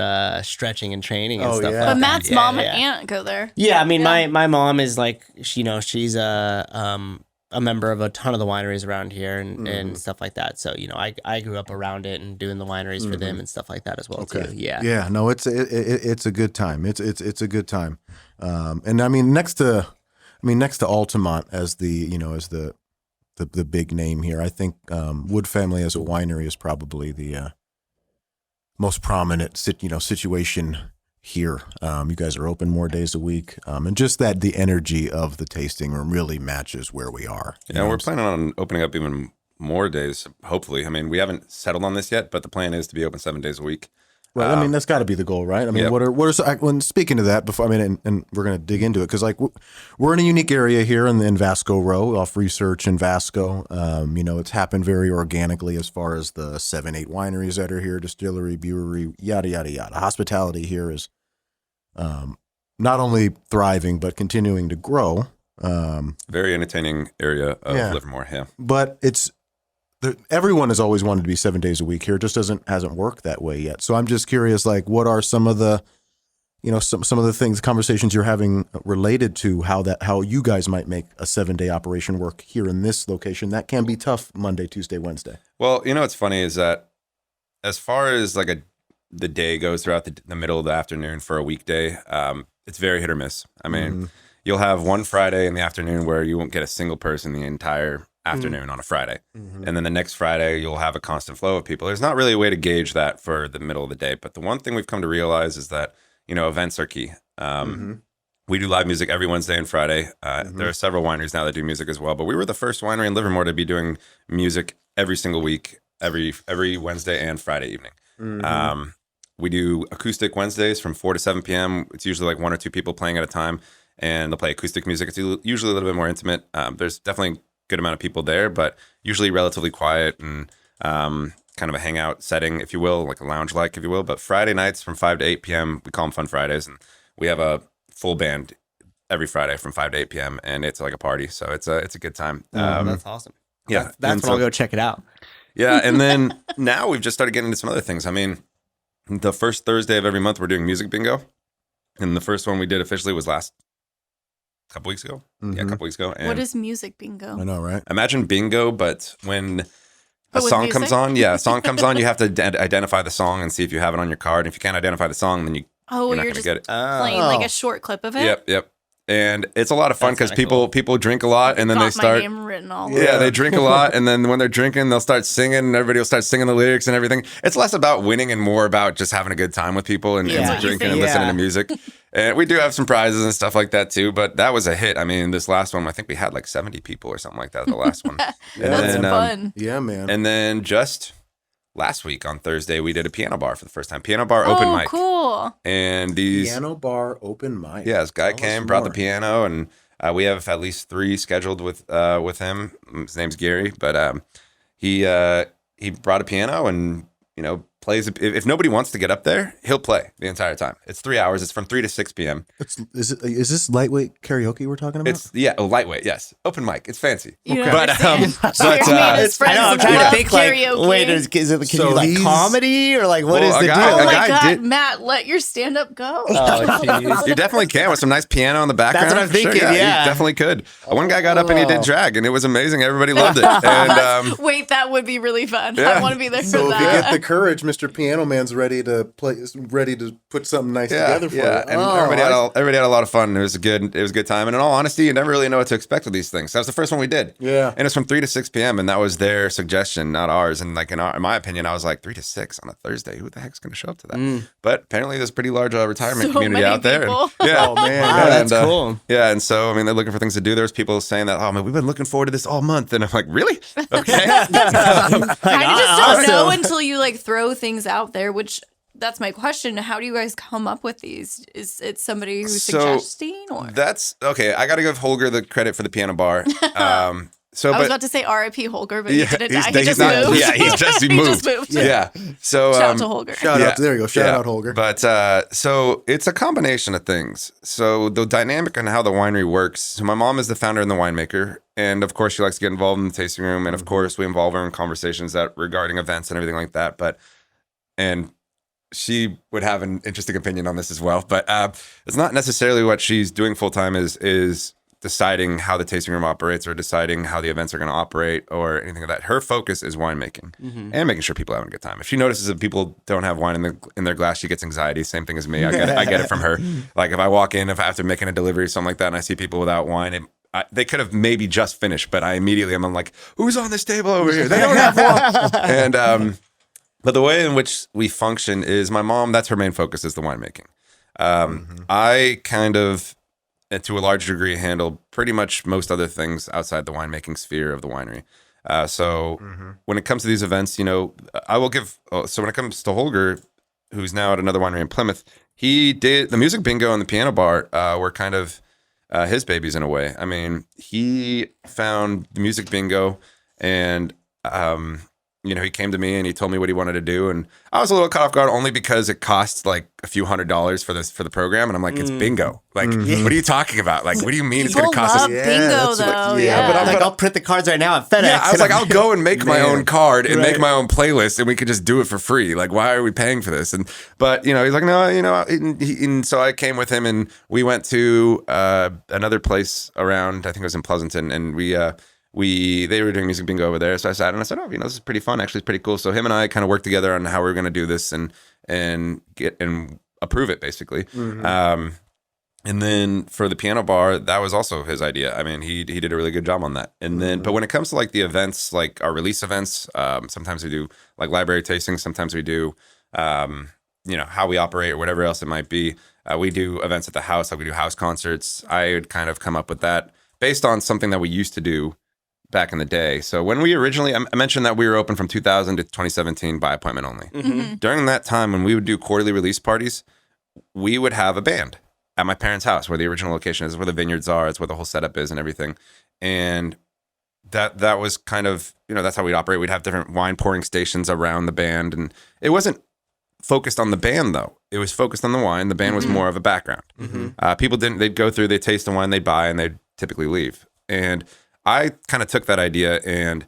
stretching and training and stuff. Yeah. But Like Matt's that. mom and aunt go there. Yeah, I mean, my mom is like, she's a member of a ton of the wineries around here and stuff like that. So, you know, I grew up around it and doing the wineries for them and stuff like that as well too. Yeah. Yeah. No, it's a good time. It's a good time. And I mean, next to Altamont as the the big name here. I think Wood Family as a winery is probably the most prominent situation here. You guys are open more days a week, and just that the energy of the tasting room really matches where we are. Yeah, we're planning on opening up even more days, hopefully. I mean, we haven't settled on this yet, but the plan is to be open 7 days a week. Right. I mean, that's got to be the goal, right? I mean, what are when speaking to that before, I mean, and we're going to dig into it because like we're in a unique area here in Vasco Row off Research in Vasco. It's happened very organically as far as the 7-8 wineries that are here, distillery, brewery, yada, yada, yada. Hospitality here is not only thriving, but continuing to grow. Very entertaining area of Livermore. Yeah. But everyone has always wanted to be 7 days a week here. It just hasn't worked that way yet. So I'm just curious, like, what are some of the, some of the things, conversations you're having related to how you guys might make a 7-day operation work here in this location? That can be tough Monday, Tuesday, Wednesday. Well, what's funny is that as far as like the day goes throughout the middle of the afternoon for a weekday, it's very hit or miss. I mean, you'll have one Friday in the afternoon where you won't get a single person the entire afternoon on a Friday. And then the next Friday, you'll have a constant flow of people. There's not really a way to gauge that for the middle of the day. But the one thing we've come to realize is that, events are key. We do live music every Wednesday and Friday. There are several wineries now that do music as well. But we were the first winery in Livermore to be doing music every single week, every Wednesday and Friday evening. We do acoustic Wednesdays from 4 to 7 p.m. It's usually like 1 or 2 people playing at a time. And they'll play acoustic music. It's usually a little bit more intimate. There's definitely good amount of people there, but usually relatively quiet and kind of a hangout setting, if you will, like a lounge like, if you will. But Friday nights from 5 to 8 p.m., we call them Fun Fridays, and we have a full band every Friday from 5 to 8 p.m., and it's like a party, so it's a good time. That's awesome. Yeah, that's when I'll go check it out. Yeah, and then now we've just started getting into some other things. I mean, the first Thursday of every month, we're doing music bingo, and the first one we did officially was a couple weeks ago. Yeah, a couple weeks ago. And what is music bingo? I know, right? Imagine bingo, but when a song comes on, you have to identify the song and see if you have it on your card. And if you can't identify the song, then you're not going to get it. Playing like a short clip of it? Yep. And it's a lot of fun because people drink a lot and then they start. My name written all yeah, they drink a lot, and then when they're drinking, they'll start singing, and everybody will start singing the lyrics and everything. It's less about winning and more about just having a good time with people and drinking and listening to music. And we do have some prizes and stuff like that too, but that was a hit. I mean, this last one, I think we had like 70 people or something like that. The last one. That's fun. Yeah, man. And then just last week on Thursday, we did a piano bar for the first time. Piano bar open mic. Cool. And these piano bar open mic. Yeah, this guy came, brought the piano, and we have at least 3 scheduled with him. His name's Gary, but he brought a piano and plays. If nobody wants to get up there, he'll play the entire time. It's 3 hours. It's from 3 to 6 p.m. Is this lightweight karaoke we're talking about? It's lightweight. Yes, open mic. It's fancy. I know. I'm trying to think karaoke. like, wait, can you do like comedy or like what is the deal? Oh my God, Matt, let your stand up go. Oh, you definitely can with some nice piano in the background. That's what I'm thinking. Sure, yeah, you definitely could. One guy got up and he did drag, and it was amazing. Everybody loved it. And wait, that would be really fun. I want to be there for so that. if you get the courage, Mr. Piano Man's ready to put something nice together for you. And everybody had a lot of fun. It was a good time. And in all honesty, you never really know what to expect with these things. That was the first one we did. Yeah. And it's from 3 to 6 p.m. and that was their suggestion, not ours. And like in my opinion, I was like 3 to 6 on a Thursday. Who the heck's going to show up to that? But apparently there's a pretty large retirement community out there. And, yeah. Oh man, wow, that's cool. Yeah. And so I mean, they're looking for things to do. There's people saying that, oh man, we've been looking forward to this all month. And I'm like, really? Okay. I just don't know until you like throw things out there, which that's my question. How do you guys come up with these? Is it somebody who's suggesting? Or? That's okay. I got to give Holger the credit for the piano bar. I was about to say R.I.P. Holger, but he didn't die. He just moved. Yeah, he just moved. Yeah. So shout out to Holger. Shout out Holger. But so it's a combination of things. So the dynamic and how the winery works. So my mom is the founder and the winemaker, and of course she likes to get involved in the tasting room, and of course we involve her in conversations regarding events and everything like that. And she would have an interesting opinion on this as well. But it's not necessarily what she's doing full time is deciding how the tasting room operates or deciding how the events are going to operate or anything like that. Her focus is winemaking and making sure people are having a good time. If she notices that people don't have wine in their glass, she gets anxiety. Same thing as me. I get it from her. Like if I walk in, if I have to make a delivery or something like that, and I see people without wine, they could have maybe just finished, but I immediately I'm like, who's on this table over here? They don't have one. And but the way in which we function is my mom. That's her main focus is the winemaking. I kind of, to a large degree, handle pretty much most other things outside the winemaking sphere of the winery. So when it comes to these events, you know, I will give. So when it comes to Holger, who's now at another winery in Plymouth, he did the music bingo and the piano bar were kind of his babies in a way. I mean, he found the music bingo and you know, he came to me and he told me what he wanted to do, and I was a little caught off guard only because it costs like a few $100s for the program, and I'm like, it's bingo. Like, what are you talking about? Like, what do you mean it's going to cost us? Bingo though. But I'm like, I'll print the cards right now at FedEx. Yeah, I was like, I'll go and make my own card and make my own playlist, and we could just do it for free. Like, why are we paying for this? But you know, he's like, no, you know, and so I came with him, and we went to another place around. I think it was in Pleasanton, and they were doing music bingo over there. So I sat and I said, oh, you know, this is pretty fun. Actually, it's pretty cool. So him and I kind of worked together on how we were going to do this and approve it basically. And then for the piano bar, that was also his idea. I mean, he did a really good job on that. And then, but when it comes to like the events, like our release events, sometimes we do like library tastings. Sometimes we do, you know, how we operate or whatever else it might be. We do events at the house. Like we do house concerts. I would kind of come up with that based on something that we used to do back in the day. So when we originally, I mentioned that we were open from 2000 to 2017 by appointment only. During that time, when we would do quarterly release parties, we would have a band at my parents' house where the original location is, where the Vineyards are. It's where the whole setup is and everything. And that was kind of, you know, that's how we'd operate. We'd have different wine pouring stations around the band. And it wasn't focused on the band though. It was focused on the wine. The band was more of a background. People they'd go through, they'd taste the wine, they'd buy, and they'd typically leave. And I kind of took that idea and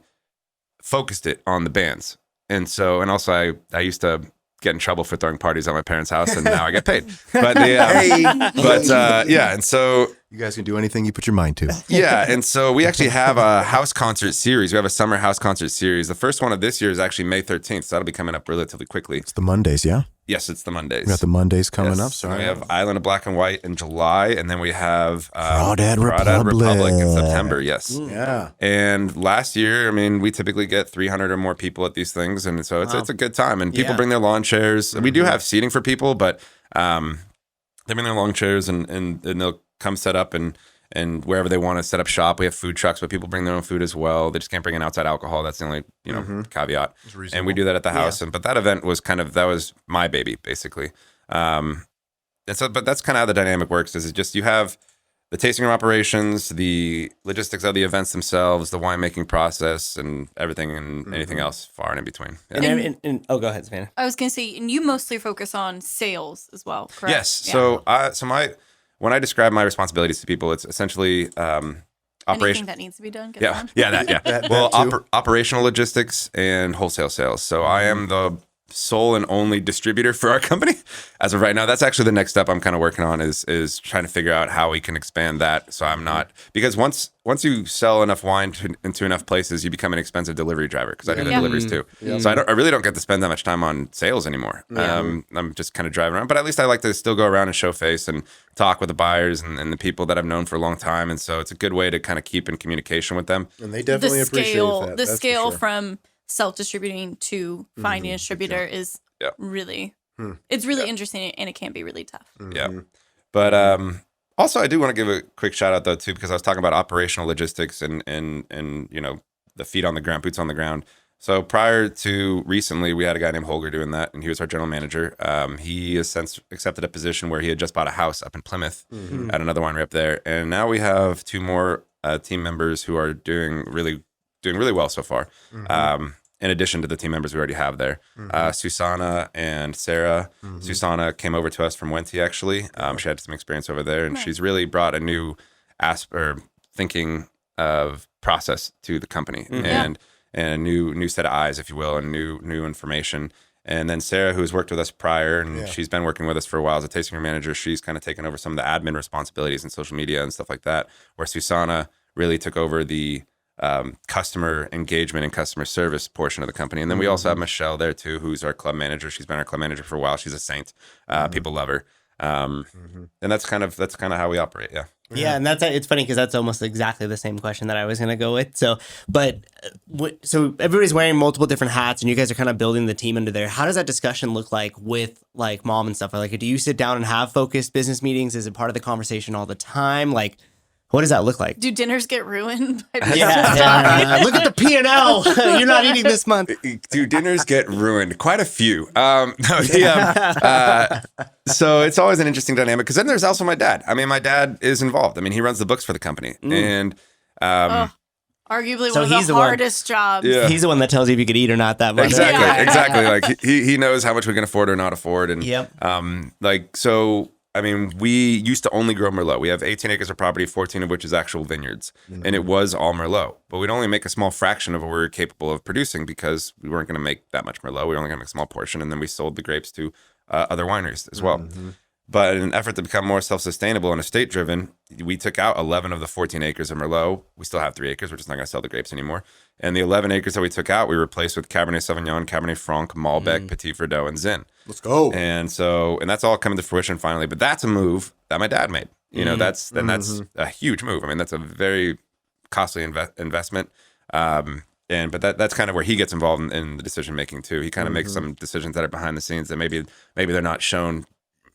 focused it on the bands. And so, and also I used to get in trouble for throwing parties at my parents' house, and now I get paid. But yeah, and so You guys can do anything you put your mind to. yeah, and so we actually have a house concert series. We have a summer house concert series. The first one of this year is actually May 13th, so that'll be coming up relatively quickly. It's the Mondays, yeah? Yes, it's the Mondays. We got the Mondays coming Yes. up. Sorry. We have Island of Black and White in July, and then we have Crawdad Republic in September. Yes. Yeah. And last year, I mean, we typically get 300 or more people at these things, and so it's a good time. And people bring their lawn chairs. We do have seating for people, but they bring their lawn chairs, and they'll come set up and wherever they want to set up shop. We have food trucks, but people bring their own food as well. They just can't bring in outside alcohol. That's the only, caveat. And we do that at the house. But that event was that was my baby, basically. And so, but that's kind of how the dynamic works, is it just, you have the tasting room operations, the logistics of the events themselves, the winemaking process, and everything and anything else far and in between. Yeah. And go ahead, Savannah. I was going to say, and you mostly focus on sales as well, correct? Yes. Yeah. So when I describe my responsibilities to people, it's essentially Anything that needs to be done. Get done. Operational logistics and wholesale sales. So I am the sole and only distributor for our company as of right now. That's actually the next step I'm kind of working on, is trying to figure out how we can expand that. So I'm not, because once you sell enough wine into enough places, you become an expensive delivery driver, because I do the deliveries too. So I really don't get to spend that much time on sales anymore. I'm just kind of driving around, but at least I like to still go around and show face and talk with the buyers and the people that I've known for a long time. And so it's a good way to kind of keep in communication with them. And they definitely appreciate that. The scale from self-distributing to finding a distributor is really, it's really interesting, and it can be really tough. Yeah. But also, I do want to give a quick shout out though too, because I was talking about operational logistics and the feet on the ground, boots on the ground. So prior to recently, we had a guy named Holger doing that, and he was our general manager. He has since accepted a position where he had just bought a house up in Plymouth at another winery up there, and now we have two more team members who are doing really well so far. In addition to the team members we already have there, Susanna and Sarah. Susanna came over to us from Wente, actually. She had some experience over there, and she's really brought a new thinking of process to the company, and a new set of eyes, if you will, and new information. And then Sarah, who has worked with us prior, and she's been working with us for a while as a tasting room manager, she's kind of taken over some of the admin responsibilities and social media and stuff like that, where Susanna really took over the customer engagement and customer service portion of the company. And then we also have Michelle there too, who's our club manager. She's been our club manager for a while. She's a saint. People love her. And that's kind of how we operate. Yeah. Yeah, and it's funny because that's almost exactly the same question that I was going to go with. So, so everybody's wearing multiple different hats, and you guys are kind of building the team under there. How does that discussion look like with like mom and stuff? Like, do you sit down and have focused business meetings? Is it part of the conversation all the time? Like, what does that look like? Do dinners get ruined? Yeah. Look at the P&L. You're not eating this month. Do dinners get ruined? Quite a few. So it's always an interesting dynamic because then there's also my dad. I mean, my dad is involved. I mean, he runs the books for the company, and arguably So one he's of the the one- hardest jobs. Yeah. He's the one that tells you if you could eat or not that much. exactly, Yeah. exactly. Like he knows how much we can afford or not afford, and Yep. like so. I mean, we used to only grow Merlot. We have 18 acres of property, 14 of which is actual vineyards. And it was all Merlot. But we'd only make a small fraction of what we were capable of producing because we weren't going to make that much Merlot. We were only going to make a small portion. And then we sold the grapes to other wineries as well. But in an effort to become more self-sustainable and estate-driven, we took out 11 of the 14 acres of Merlot. We still have 3 acres. We're just not going to sell the grapes anymore. And the 11 acres that we took out, we replaced with Cabernet Sauvignon, Cabernet Franc, Malbec, Petit Verdot, and Zin. Let's go. And that's all coming to fruition finally. But that's a move that my dad made. You know, that's a huge move. I mean, that's a very costly investment. But that's kind of where he gets involved in the decision making too. He kind of makes some decisions that are behind the scenes that maybe they're not shown,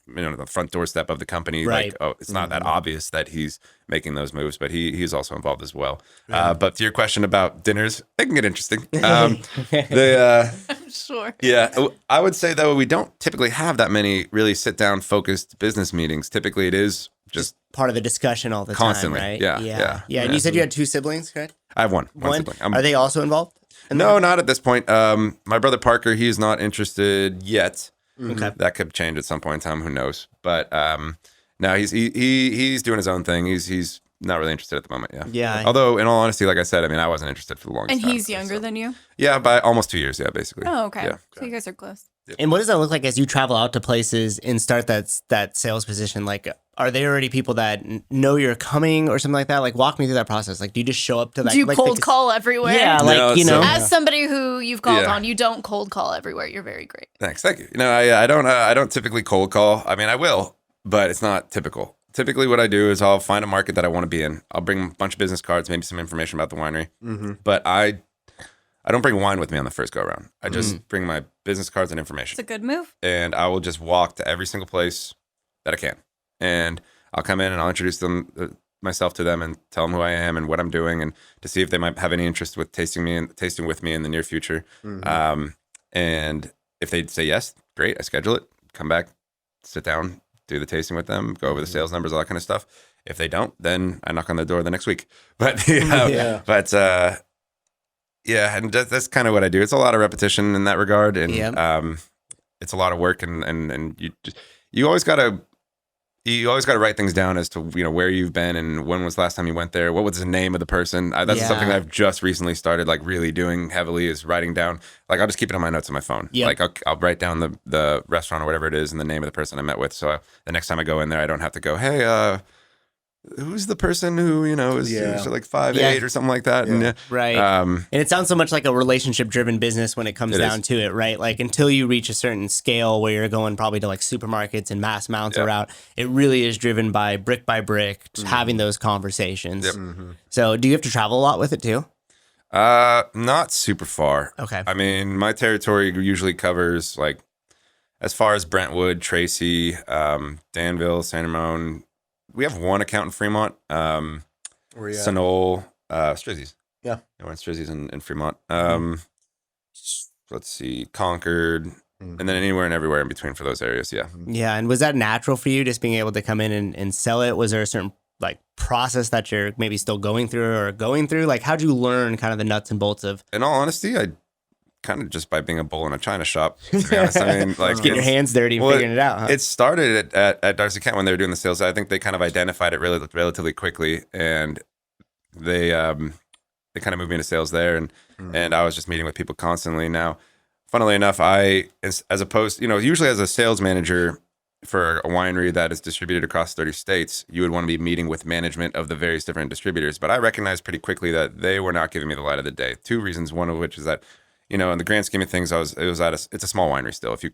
the front doorstep of the company. Right. Like, it's not that obvious that he's making those moves, but he's also involved as well. But to your question about dinners, it can get interesting. I'm sure. Yeah, I would say though we don't typically have that many really sit down focused business meetings. Typically, it is just Part of the discussion all the Constantly. time, right? Yeah. And you said you had 2 siblings, correct? I have one sibling. Are they also involved? No, not at this point. My brother Parker, he's not interested yet. Okay. That could change at some point in time. Who knows? But no, he's doing his own thing. He's not really interested at the moment. Yeah. Yeah. Although, in all honesty, like I said, I mean, I wasn't interested for the longest And time. he's younger than you? Yeah, by almost 2 years. Yeah, basically. Oh, okay. Yeah. So you guys are close. And what does that look like as you travel out to places and start that sales position? Like, are they already people that know you're coming or something like that? Like, walk me through that process. Like, do you just show up to that? Do you like, cold call everywhere? Yeah, like, No, so- As somebody who you've called Yeah. on, you don't cold call everywhere. You're very great. Thanks. Thank you. I don't typically cold call. I mean, I will, but it's not typical. Typically, what I do is I'll find a market that I want to be in. I'll bring a bunch of business cards, maybe some information about the winery. But I don't bring wine with me on the first go around. I just bring my business cards and information. It's a good move. And I will just walk to every single place that I can. And I'll come in and I'll introduce myself to them and tell them who I am and what I'm doing, and to see if they might have any interest with tasting with me in the near future. And if they say yes, great. I schedule it, come back, sit down, do the tasting with them, go over the sales numbers, all that kind of stuff. If they don't, then I knock on the door the next week. But yeah, and that's kind of what I do. It's a lot of repetition in that regard, and it's a lot of work, and you always gotta write things down as to where you've been and when was the last time you went there. What was the name of the person? That's something that I've just recently started like really doing heavily, is writing down. Like, I'll just keep it on my notes on my phone. Yep. Like I'll write down the restaurant or whatever it is and the name of the person I met with. So the next time I go in there, I don't have to go, hey, who's the person who is like 5'8" or something like that. And, Right. And it sounds so much like a relationship driven business when it comes down to it, right? Like, until you reach a certain scale where you're going probably to like supermarkets and mass amounts around, it really is driven by brick, having those conversations. So do you have to travel a lot with it too? Not super far. Okay. I mean, my territory usually covers like as far as Brentwood, Tracy, Danville, San Ramon. We have one account in Fremont, Sunol, Strizzies. Yeah. We're in Strizzies in Fremont. Let's see, Concord, and then anywhere and everywhere in between for those areas. Yeah. Yeah. And was that natural for you, just being able to come in and sell it? Was there a certain like process that you're maybe still going through? Like, how'd you learn kind of the nuts and bolts of? In all honesty, I kind of just by being a bull in a china shop, to be honest. I mean, like, Getting your hands dirty and figuring it out, huh? It started at Darcy Kent when they were doing the sales. I think they kind of identified it relatively quickly, and they kind of moved me into sales there, and I was just meeting with people constantly. Now, funnily enough, as opposed, usually as a sales manager for a winery that is distributed across 30 states, you would want to be meeting with management of the various different distributors. But I recognized pretty quickly that they were not giving me the light of the day. 2 reasons, one of which is that, in the grand scheme of things, it's a small winery still. If you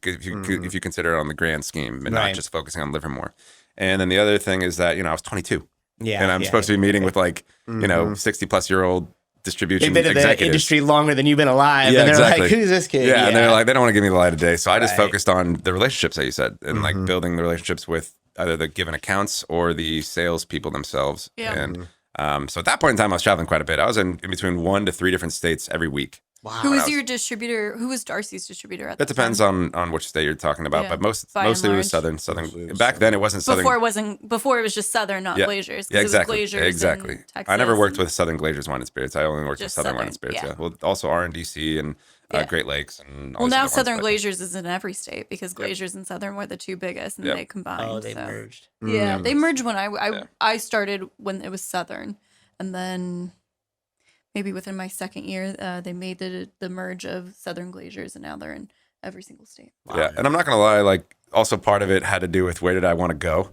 consider it on the grand scheme and not just focusing on Livermore. And then the other thing is that I was 22. Yeah, and I'm supposed to be meeting with like, 60 plus year old distribution They've been in the executives. industry longer than you've been alive. Yeah, and they're exactly. like, who's this kid? Yeah, and they're like, they don't want to give me the light of day. So I just Right. focused on the relationships that you said and like building the relationships with either the given accounts or the salespeople themselves. Yeah. And so at that point in time, I was traveling quite a bit. I was in between 1 to 3 different states every week. Wow. Who was your distributor? Who was Darcy's distributor at That the depends time? on which state you're talking about, Yeah, but by and mostly it was large. Southern. Back then, it wasn't Southern. Before it was just Southern, not Glazers. 'Cause Yeah, exactly. It was Glazers Exactly. in Texas I never worked and- with Southern Glazers Wine and Spirits. I only worked with Just Southern Wine and Southern, Spirits. yeah. Yeah. Well, also RNDC and Yeah. Great Lakes and. all Well, these now other ones, Southern but- Glazers is in every state because Glazers and Southern were the two biggest, and Yep. they combined. Oh, they so. merged. Yeah, they merged when I started when it was Southern, and then maybe within my second year, they made the merge of Southern Glazers, and now they're in every single state. Yeah, and I'm not gonna lie. Like, also part of it had to do with where did I want to go.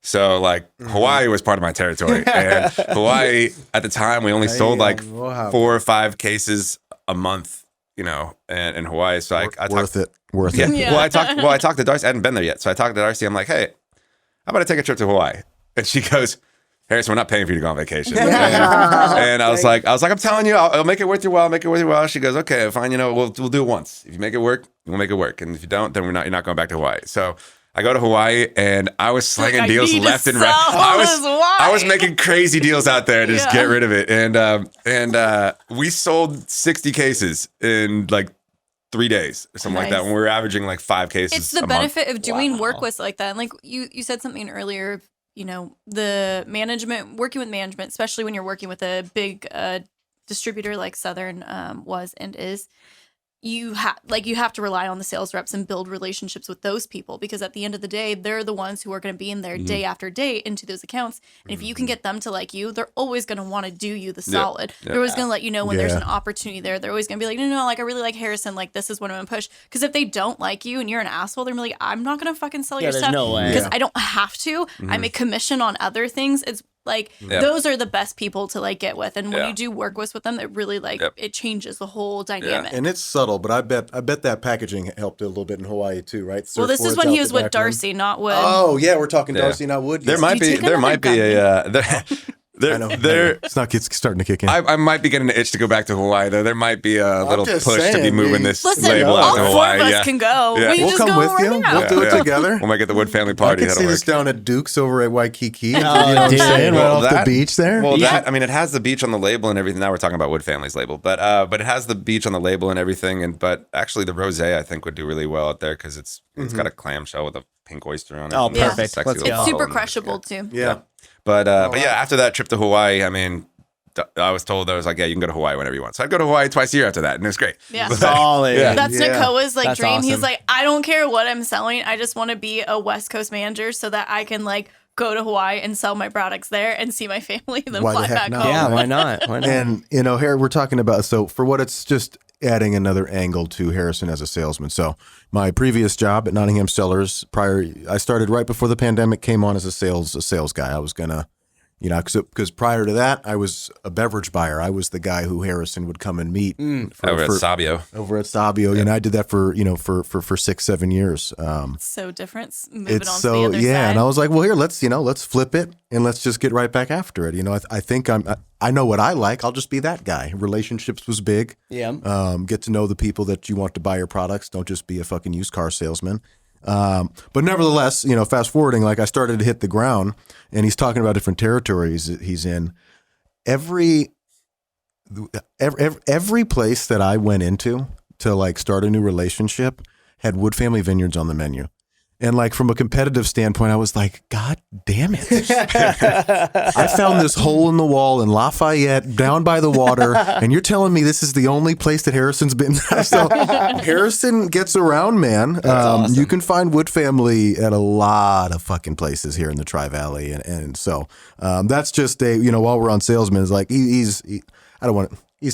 So like Hawaii was part of my territory, and Hawaii at the time we only sold like 4 or 5 cases a month, and in Hawaii. So I Worth talked, it. Yeah. Yeah. Well, I talked to Darcy. I hadn't been there yet, so I talked to Darcy. I'm like, hey, how about I take a trip to Hawaii? And she goes, Harrison, we're not paying for you to go on vacation. And I was like, I'm telling you, I'll make it worth your while. She goes, okay, fine. We'll do it once. If you make it work, we'll make it work. And if you don't, then you're not going back to Hawaii. So I go to Hawaii and I was slinging I deals need to left and sell right. this wine. I was making crazy deals out there to just Yeah. get rid of it. And we sold 60 cases in like 3 days or something like that. Nice. When we were averaging like 5 cases. It's the a benefit month. of doing Wow. work with like that. And like you said something earlier, the management, working with management, especially when you're working with a big distributor like Southern was and is, you have to rely on the sales reps and build relationships with those people, because at the end of the day, they're the ones who are going to be in there day after day into those accounts. And if you can get them to like you, they're always going to want to do you the solid. They're always going to let you know when there's an opportunity there. They're always going to be like, no, like I really like Harrison. Like this is what I'm going to push. Because if they don't like you and you're an asshole, they're gonna be like, I'm not going to fucking sell your there's stuff no way. because I don't have to. I make commission on other things. It's like those are the best people to like get with, and when you do work with them, it really like it changes the whole dynamic. And it's subtle, but I bet that packaging helped a little bit in Hawaii too, right? Well, this is Surfboards when he out was the with back room. Darcy, not Wood. Oh yeah, we're talking Darcy, not Wood. There Yes. might You be take another I know. It's not starting to kick in. I might be getting an itch to go back to Hawaii, though. There might be a little push just to be saying, moving dude. this Listen, label all out to 4 Hawaii. of us Yeah. can go. Yeah. We We'll just come go with right you. now. We'll do it together. We'll make it the Wood family I party. can That'll see work. this down at Duke's over at Waikiki. You know Oh, what I'm dude. saying? Right Well, off that- the beach there. Well, it has the beach on the label and everything. Now we're talking about Wood family's label, but it has the beach on the label and everything. But actually, the rosé I think would do really well out there because it's got a clamshell with a pink oyster on it. Oh, and it's a perfect. sexy Let's little go. It's super bottle and- crushable too. Yeah. But yeah, after that trip to Hawaii, I mean, I was told, I was like, yeah, you can go to Hawaii whenever you want. So I'd go to Hawaii twice a year after that, and it was great. Yeah. Solid. Yeah. That's Yeah. Nakoa's like That's dream. He's awesome. like, I don't care what I'm selling. I just want to be a West Coast manager so that I can like go to Hawaii and sell my products there and see my family and then Why the fly heck back not? home. Yeah, why not? Why not? And here we're talking about, so for what it's just adding another angle to Harrison as a salesman. So my previous job at Nottingham Cellars, I started right before the pandemic came on as a sales guy. I was gonna, because prior to that, I was a beverage buyer. I was the guy who Harrison would come and meet Over at Sabio. over at Sabio, and I did that for 6-7 years. So different. Moving It's on to so the other yeah, side. and I was like, well, here, let's flip it and let's just get right back after it. I think I know what I like. I'll just be that guy. Relationships was big. Yeah. Get to know the people that you want to buy your products. Don't just be a fucking used car salesman. But nevertheless, fast forwarding, like I started to hit the ground, and he's talking about different territories that he's in. Every place that I went into to like start a new relationship had Wood Family Vineyards on the menu. And like from a competitive standpoint, I was like, God damn it. I found this hole in the wall in Lafayette down by the water, and you're telling me this is the only place that Harrison's been. So Harrison gets around, man. Awesome. You can find Wood Family at a lot of fucking places here in the Tri-Valley. And so that's just while we're on salesmen, is like he's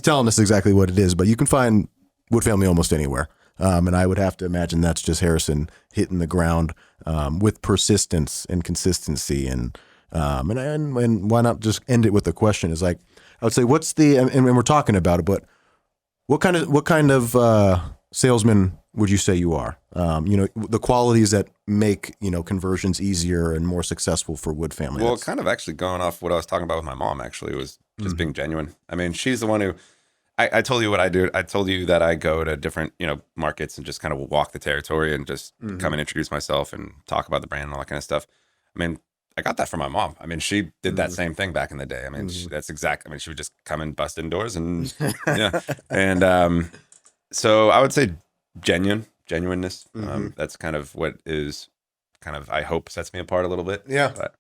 telling us exactly what it is, but you can find Wood Family almost anywhere. And I would have to imagine that's just Harrison hitting the ground with persistence and consistency, and why not just end it with a question? Is like, I would say, what's the and we're talking about it, but what kind of salesman would you say you are? The qualities that make, conversions easier and more successul for Wood family. Well, kind of actually going off what I was talking about with my mom, actually, was just being genuine. I mean, she's the one who, I told you what I do. I told you that I go to different, markets and just kind of walk the territory and just come and introduce myself and talk about the brand and all that kind of stuff. I mean, I got that from my mom. I mean, she did that same thing back in the day. I mean, she would just come and bust indoors and, and so I would say genuineness. That's kind of what is I hope sets me apart a little bit. Yeah. But,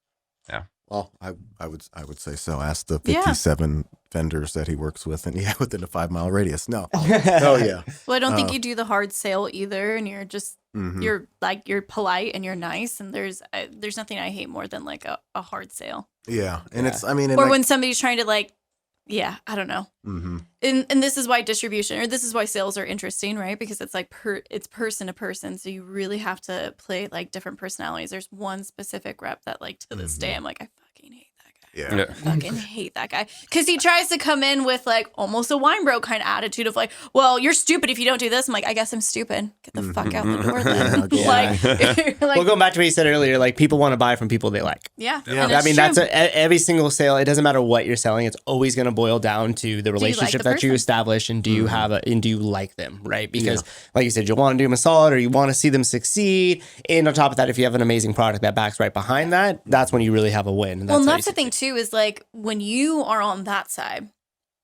yeah. Well, I would say so. Ask the 57 vendors that he works with, and within a 5-mile radius. No. Oh yeah. Well, I don't think you do the hard sale either, and you're just you're polite and you're nice, and there's nothing I hate more than like a hard sale. Yeah, and it's when somebody's trying to I don't know. And this is why distribution or this is why sales are interesting, right? Because it's like it's person to person. So you really have to play like different personalities. There's one specific rep that to this day, I'm like, I fucking hate that guy. Yeah. I fucking hate that guy. Because he tries to come in with like almost a wine bro kind of attitude of like, well, you're stupid if you don't do this. I'm like, I guess I'm stupid. Get the fuck out the door then. Well, going back to what you said earlier, like people want to buy from people they like. Yeah. I mean, that's every single sale. It doesn't matter what you're selling. It's always going to boil down to the relationship that you establish and do you have and do you like them, right? Because like you said, you want to do them a solid or you want to see them succeed. And on top of that, if you have an amazing product that backs right behind that, that's when you really have a win. And that's the thing too, is like when you are on that side,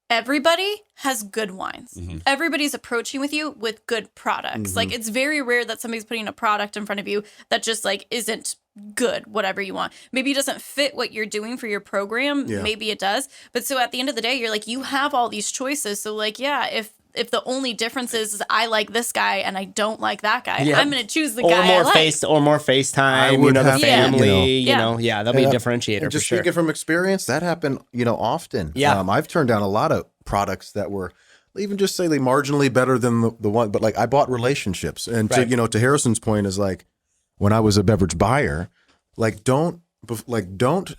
everybody has good wines. Everybody's approaching with you with good products. Like it's very rare that somebody's putting a product in front of you that just like isn't good, whatever you want. Maybe it doesn't fit what you're doing for your program. Yeah. Maybe it does. But so at the end of the day, you're like, you have all these choices. So like, if the only difference is I like this guy and I don't like that guy, I'm going to choose the guy I like. Or more FaceTime, the family, that'll be a differentiator for just sure. Speaking from experience, that happened, often. Yeah. I've turned down a lot of products that were even just say like marginally better than the one, but like I bought relationships. And to Harrison's point is like when I was a beverage buyer, don't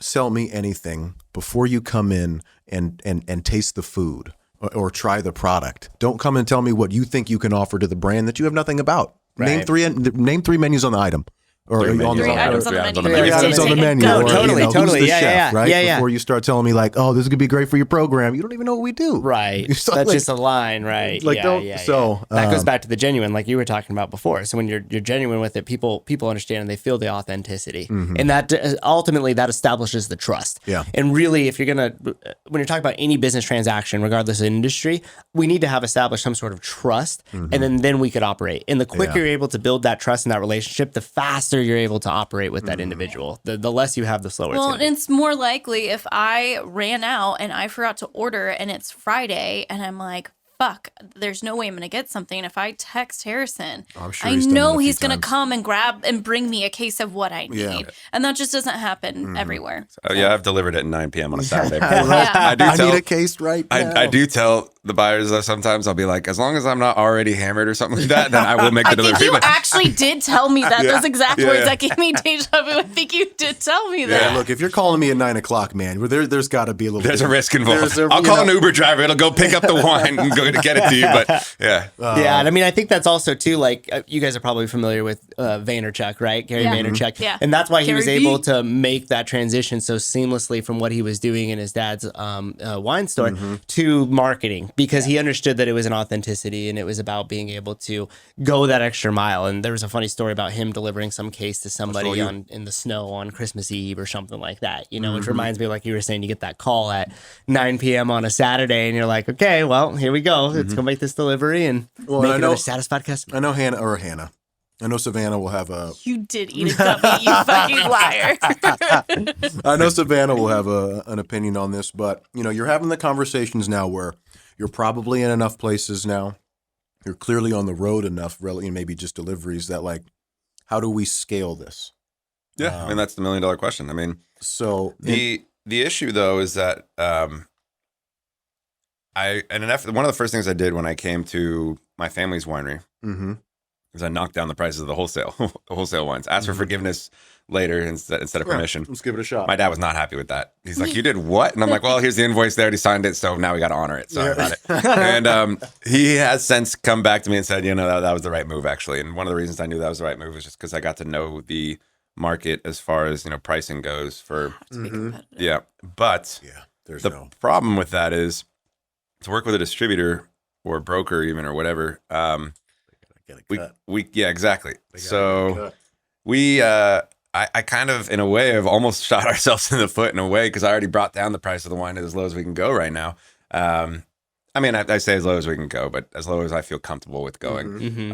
sell me anything before you come in and taste the food. Or try the product. Don't come and tell me what you think you can offer to the brand that you have nothing about. Right. Name three menus on the item. Or three items on the menu. Three items on the menu. Go. Totally. Who's the chef, Yeah. Right? Yeah. Before you start telling me like, oh, this is going to be great for your program. You don't even know what we do. Right. That's just a line, right? So that goes back to the genuine, like you were talking about before. So when you're genuine with it, people understand and they feel the authenticity. And that ultimately that establishes the trust. Yeah. And really, if you're going to, when you're talking about any business transaction, regardless of industry, we need to have established some sort of trust and then we could operate. And the quicker you're able to build that trust in that relationship, the faster you're able to operate with that individual. The less you have, the slower it's going to be. It's more likely if I ran out and I forgot to order and it's Friday and I'm like, fuck, there's no way I'm going to get something. If I text Harrison, I know he's going to come and grab and bring me a case of what I need. Yeah. And that just doesn't happen everywhere. So, I've delivered at 9 p.m. on a Saturday. I need a case right now. I do tell the buyers though sometimes I'll be like, as long as I'm not already hammered or something like that, then I will make the delivery. I think you actually did tell me that. Those exact words that gave me deja vu. I think you did tell me that. Yeah, look, if you're calling me at 9 o'clock, man, there's got to be a little. There's a risk involved. I'll call an Uber driver. It'll go pick up the wine and go to get it to you. But and I mean, I think that's also too like you guys are probably familiar with Vaynerchuk, right? Gary Vaynerchuk, and that's why he was able to make that transition so seamlessly from what he was doing in his dad's wine store to marketing. Because he understood that it was an authenticity and it was about being able to go that extra mile. And there was a funny story about him delivering some case to somebody in the snow on Christmas Eve or something like that, which reminds me, like you were saying, you get that call at 9 p.m. on a Saturday and you're like, okay, well, here we go. Let's go make this delivery and make another satisfied customer. I know Hannah. I know Savannah will have a... You did eat a gummy, you fucking liar. I know Savannah will have an opinion on this, but, you're having the conversations now where you're probably in enough places now. You're clearly on the road enough, really, maybe just deliveries that, like, how do we scale this? Yeah, I mean, that's the $1 million question. I mean, so... The issue, though, is that one of the first things I did when I came to my family's winery because I knocked down the prices of the wholesale wines. Asked for forgiveness later instead of permission. Let's give it a shot. My dad was not happy with that. He's like, "You did what?" And I'm like, "Well, here's the invoice there. He signed it, so now we got to honor it. Sorry about it." And he has since come back to me and said, that was the right move, actually. And one of the reasons I knew that was the right move was just because I got to know the market as far as pricing goes for yeah. But the problem with that is to work with a distributor or a broker even or whatever. Exactly. So I kind of, in a way, have almost shot ourselves in the foot in a way because I already brought down the price of the wine as low as we can go right now. I mean, I say as low as we can go, but as low as I feel comfortable with going.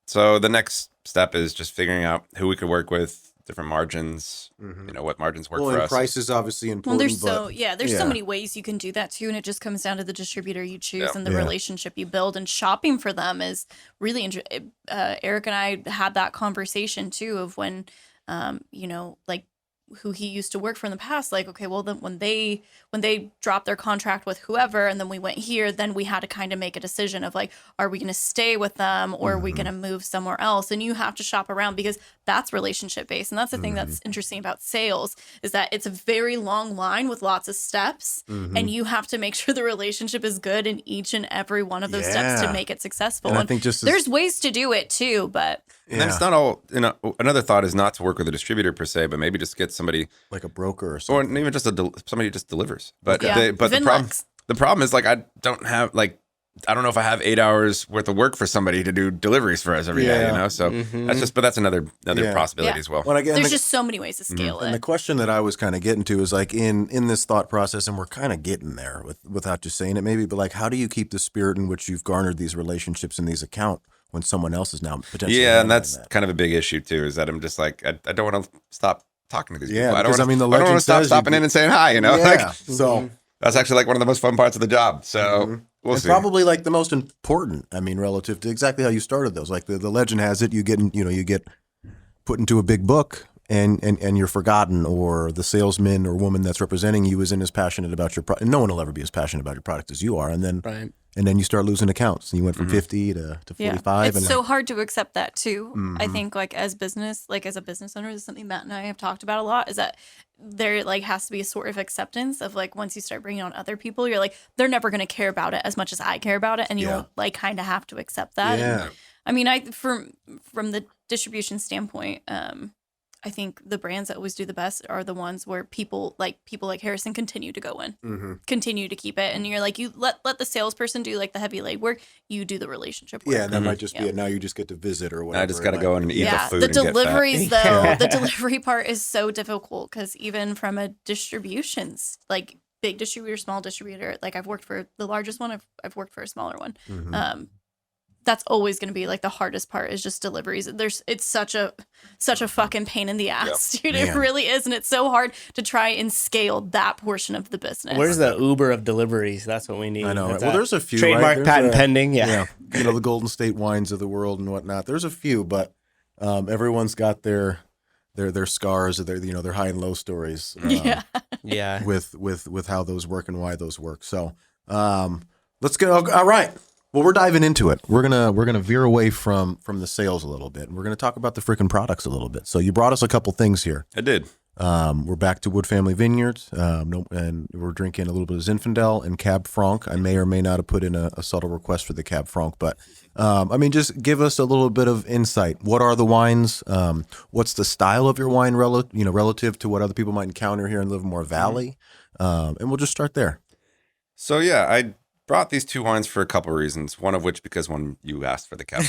So the next step is just figuring out who we could work with, different margins, what margins work for us. Price is obviously important. There's so many ways you can do that too, and it just comes down to the distributor you choose and the relationship you build. And shopping for them is really interesting. Eric and I had that conversation too of when, like who he used to work for in the past, like, okay, well, then when they dropped their contract with whoever, and then we went here, then we had to kind of make a decision of like, are we going to stay with them or are we going to move somewhere else? And you have to shop around because that's relationship based. And that's the thing that's interesting about sales is that it's a very long line with lots of steps, and you have to make sure the relationship is good in each and every one of those steps to make it successful. And I think there's ways to do it too, but and then it's not all, another thought is not to work with a distributor per se, but maybe just get somebody like a broker or something. Or even just somebody who just delivers. But the problem is like, I don't know if I have 8 hours worth of work for somebody to do deliveries for us every day, So that's another possibility as well. There's just so many ways to scale it. And the question that I was kind of getting to is like in this thought process, and we're kind of getting there without just saying it maybe, but like, how do you keep the spirit in which you've garnered these relationships in these accounts when someone else is now potentially and that's kind of a big issue too, is that I'm just like, I don't want to stop talking to these people. I don't want to stop stopping in and saying hi, so that's actually like one of the most fun parts of the job. So we'll see. Probably like the most important, relative to exactly how you started those. Like the legend has it, you get put into a big book and you're forgotten, or the salesman or woman that's representing you isn't as passionate about your product. And no one will ever be as passionate about your product as you are. And then and then you start losing accounts, and you went from 50 to 45. It's so hard to accept that too. I think like as a business owner, this is something Matt and I have talked about a lot, is that there like has to be a sort of acceptance of like, once you start bringing on other people, you're like, they're never going to care about it as much as I care about it. And you like kind of have to accept that. Yeah. And, I mean, from the distribution standpoint, I think the brands that always do the best are the ones where people like Harrison continue to go in, continue to keep it. And you're like, you let the salesperson do like the heavy legwork, you do the relationship work. Yeah, that might just be it. Now you just get to visit or whatever. I just got to go in and eat the food. The deliveries though, the delivery part is so difficult because even from a distributions, like big distributor, small distributor, like I've worked for the largest one, I've worked for a smaller one. That's always going to be like the hardest part is just deliveries. It's such a fucking pain in the ass, dude. Man. It really is. And it's so hard to try and scale that portion of the business. Where's the Uber of deliveries? That's what we need. I know. Well, there's a few. Trademark, patent pending. Yeah. The Golden State wines of the world and whatnot. There's a few, but everyone's got their scars, their high and low stories. With how those work and why those work. So let's go. All right. Well, we're diving into it. We're gonna veer away from the sales a little bit, and we're gonna talk about the freaking products a little bit. So you brought us a couple things here. I did. We're back to Wood Family Vineyards, and we're drinking a little bit of Zinfandel and Cab Franc. I may or may not have put in a subtle request for the Cab Franc, but just give us a little bit of insight. What are the wines? What's the style of your wine relative to what other people might encounter here in Livermore Valley? And we'll just start there. So I brought these two wines for a couple of reasons. One of which because you asked for the Cab.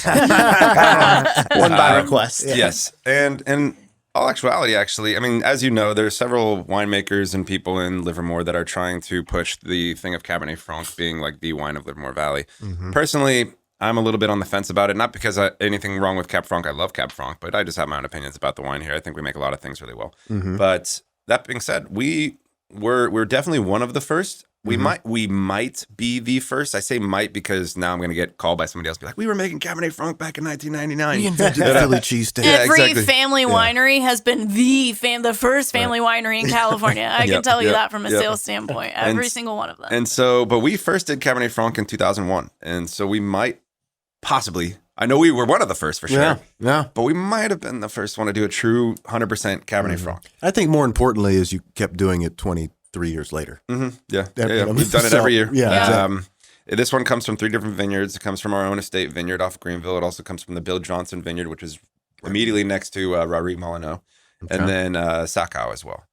One by request. Yes, and in all actuality, actually, I mean, as you know, there's several winemakers and people in Livermore that are trying to push the thing of Cabernet Franc being like the wine of Livermore Valley. Personally, I'm a little bit on the fence about it. Not because anything wrong with Cab Franc. I love Cab Franc, but I just have my own opinions about the wine here. I think we make a lot of things really well. But that being said, we're definitely one of the first. We might be the first. I say might because now I'm going to get called by somebody else. Be like, we were making Cabernet Franc back in 1999. We invented the Philly cheesesteak. Every family winery has been the first family winery in California. I can tell you that from a sales standpoint. Every single one of them. And so, but we first did Cabernet Franc in 2001, and so we might possibly. I know we were one of the first for sure. Yeah. But we might have been the first one to do a true 100% Cabernet Franc. I think more importantly is you kept doing it 23 years later. Yeah. Yeah. We've done it every year. Yeah, exactly. This one comes from 3 different vineyards. It comes from our own estate vineyard off Greenville. It also comes from the Bill Johnson vineyard, which is immediately next to Rari Molyneux. Okay. And then Sakau as well.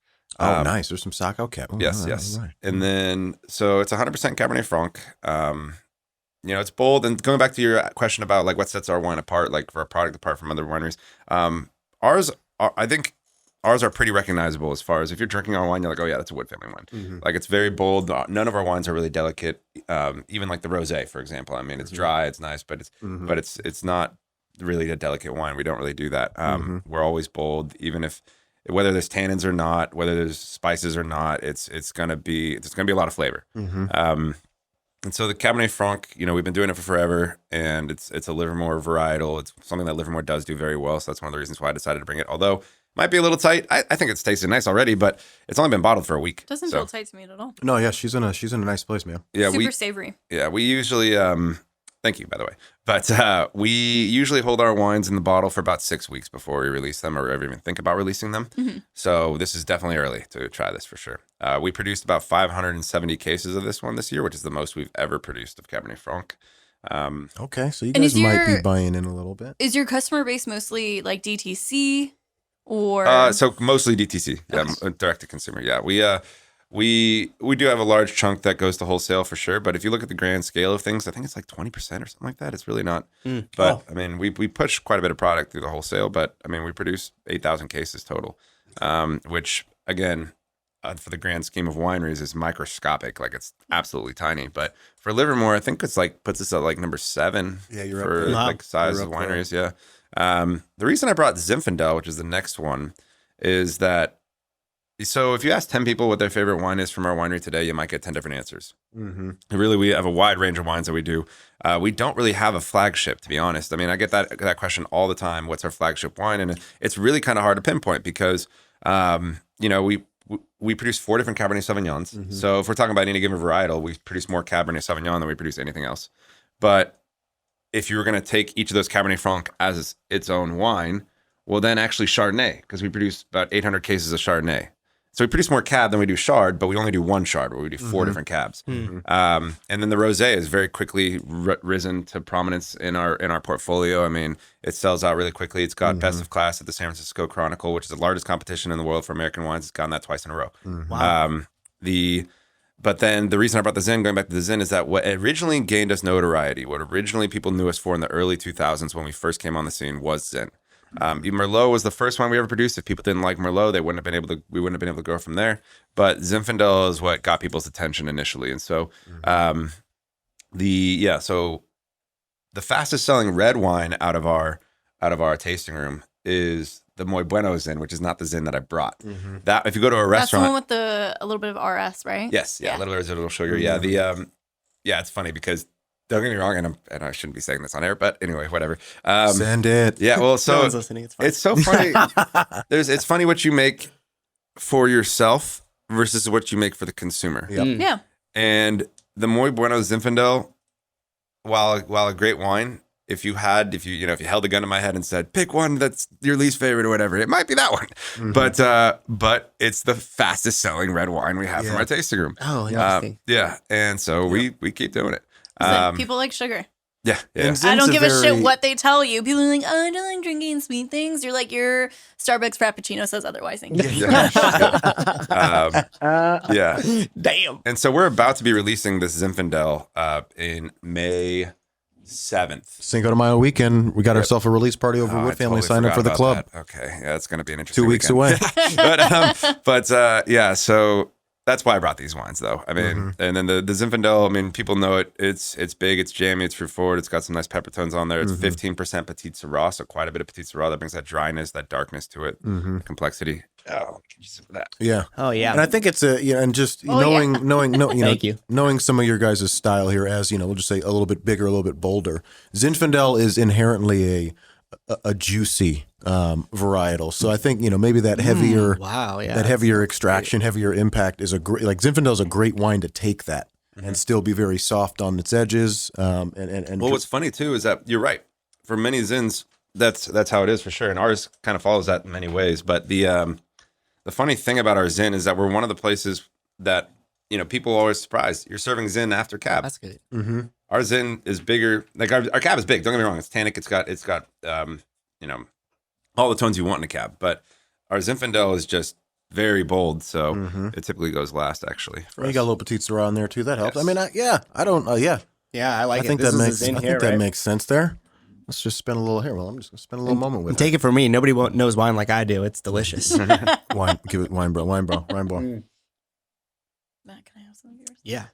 Oh, nice. There's some Sakau Cab. Yes. Right. And then, so it's 100% Cabernet Franc. It's bold. And going back to your question about like what sets our wine apart, like for our product apart from other wineries, I think ours are pretty recognizable as far as if you're drinking our wine, you're like, oh yeah, that's a Wood family wine. Mm-hmm. Like it's very bold. None of our wines are really delicate. Even like the rosé, for example. I mean, it's dry, it's nice, but it's not really a delicate wine. We don't really do that. We're always bold, even if whether there's tannins or not, whether there's spices or not, it's gonna be a lot of flavor. And so the Cabernet Franc, we've been doing it for forever, and it's a Livermore varietal. It's something that Livermore does do very well, so that's one of the reasons why I decided to bring it. Although it might be a little tight. I think it's tasted nice already, but it's only been bottled for a week. Doesn't feel tight to me at all. No, yeah, she's in a nice place, man. Yeah, super savory. Yeah, we usually thank you, by the way. But we usually hold our wines in the bottle for about 6 weeks before we release them or ever even think about releasing them. Mm-hmm. So this is definitely early to try this for sure. We produced about 570 cases of this one this year, which is the most we've ever produced of Cabernet Franc. Okay, so you guys might be buying in a little bit. Is your customer base mostly like DTC or? So mostly DTC, yeah, direct to consumer. Yeah, we do have a large chunk that goes to wholesale for sure, but if you look at the grand scale of things, I think it's like 20% or something like that. It's really not. But I mean, we push quite a bit of product through the wholesale, but I mean, we produce 8,000 cases total, which again, for the grand scheme of wineries is microscopic. Like it's absolutely tiny. But for Livermore, I think it's like puts us at like number 7 for like size of wineries. Yeah. The reason I brought Zinfandel, which is the next one, is that so if you ask 10 people what their favorite wine is from our winery today, you might get 10 different answers. Really, we have a wide range of wines that we do. We don't really have a flagship, to be honest. I mean, I get that question all the time. What's our flagship wine? And it's really kind of hard to pinpoint because, we produce 4 different Cabernet Sauvignons. So if we're talking about any given varietal, we produce more Cabernet Sauvignon than we produce anything else. But if you were going to take each of those Cabernet Franc as its own wine, well, then actually Chardonnay, because we produce about 800 cases of Chardonnay. So we produce more cab than we do chard, but we only do one chard, where we do 4 different cabs. And then the rosé is very quickly risen to prominence in our portfolio. I mean, it sells out really quickly. It's got best of class at the San Francisco Chronicle, which is the largest competition in the world for American wines. It's gotten that twice in a row. Wow. But then the reason I brought the Zin, going back to the Zin, is that what originally gained us notoriety, what originally people knew us for in the early 2000s when we first came on the scene, was Zin. Merlot was the first one we ever produced. If people didn't like Merlot, we wouldn't have been able to grow from there. But Zinfandel is what got people's attention initially. And so, so the fastest selling red wine out of our tasting room is the Muy Bueno Zin, which is not the Zin that I brought. That if you go to a restaurant, that's the one with a little bit of RS, right? Yes, a little residual sugar. Yeah, it's funny because. Don't get me wrong, and I shouldn't be saying this on air, but anyway, whatever. Send it. Yeah, well, so no one's listening. It's fine. It's so funny. It's funny what you make for yourself versus what you make for the consumer. Yeah. And the Muy Bueno Zinfandel, while a great wine, if you held the gun to my head and said, pick one that's your least favorite or whatever, it might be that one. But it's the fastest selling red wine we have from our tasting room. Oh, interesting. And so we keep doing it. People like sugar. Yeah. I don't give a shit what they tell you. People are like, oh, I don't like drinking sweet things. You're like, your Starbucks Frappuccino says otherwise. Yeah. Damn. And so we're about to be releasing this Zinfandel in May 7th. Cinco de Mayo weekend. We got ourselves a release party over Wood Family. Sign up for the club. That. Okay. Yeah, it's going to be an interesting 2 weeks weekend. away. So that's why I brought these wines, though. I mean, and then the Zinfandel, I mean, people know it. It's big, it's jammy, it's fruit forward. It's got some nice pepper tones on there. It's 15% Petit Syrah, so quite a bit of Petit Syrah. That brings that dryness, that darkness to it, complexity. Oh, can you sip that? Yeah. Oh, yeah. And I think it's and just knowing, knowing some of your guys' style here as, we'll just say a little bit bigger, a little bit bolder. Zinfandel is inherently a juicy varietal. So I think, maybe that heavier, that heavier extraction, heavier impact is a great, like Zinfandel is a great wine to take that and still be very soft on its edges. And what's funny too is that you're right. for many Zins, that's how it is for sure. And ours kind of follows that in many ways. But the funny thing about our Zin is that we're one of the places that, people are always surprised. You're serving Zin after Cab. That's good. Mm-hmm. Our Zin is bigger. Like our Cab is big. Don't get me wrong. It's tannic. It's got all the tones you want in a Cab. But our Zinfandel is just very bold. So it typically goes last, actually. You got a little Petit Syrah on there too. That helps. Yes. I mean, I don't. Yeah, Yeah, I like I think it. This that is makes. in I here, think that right? makes sense there. Let's just spend a little here. Well, I'm just gonna spend a little moment with Take it from me. Nobody knows wine like I do. It's delicious. wine. Give it wine, bro. Wine, bro. Matt, can I have some of yours? Yeah.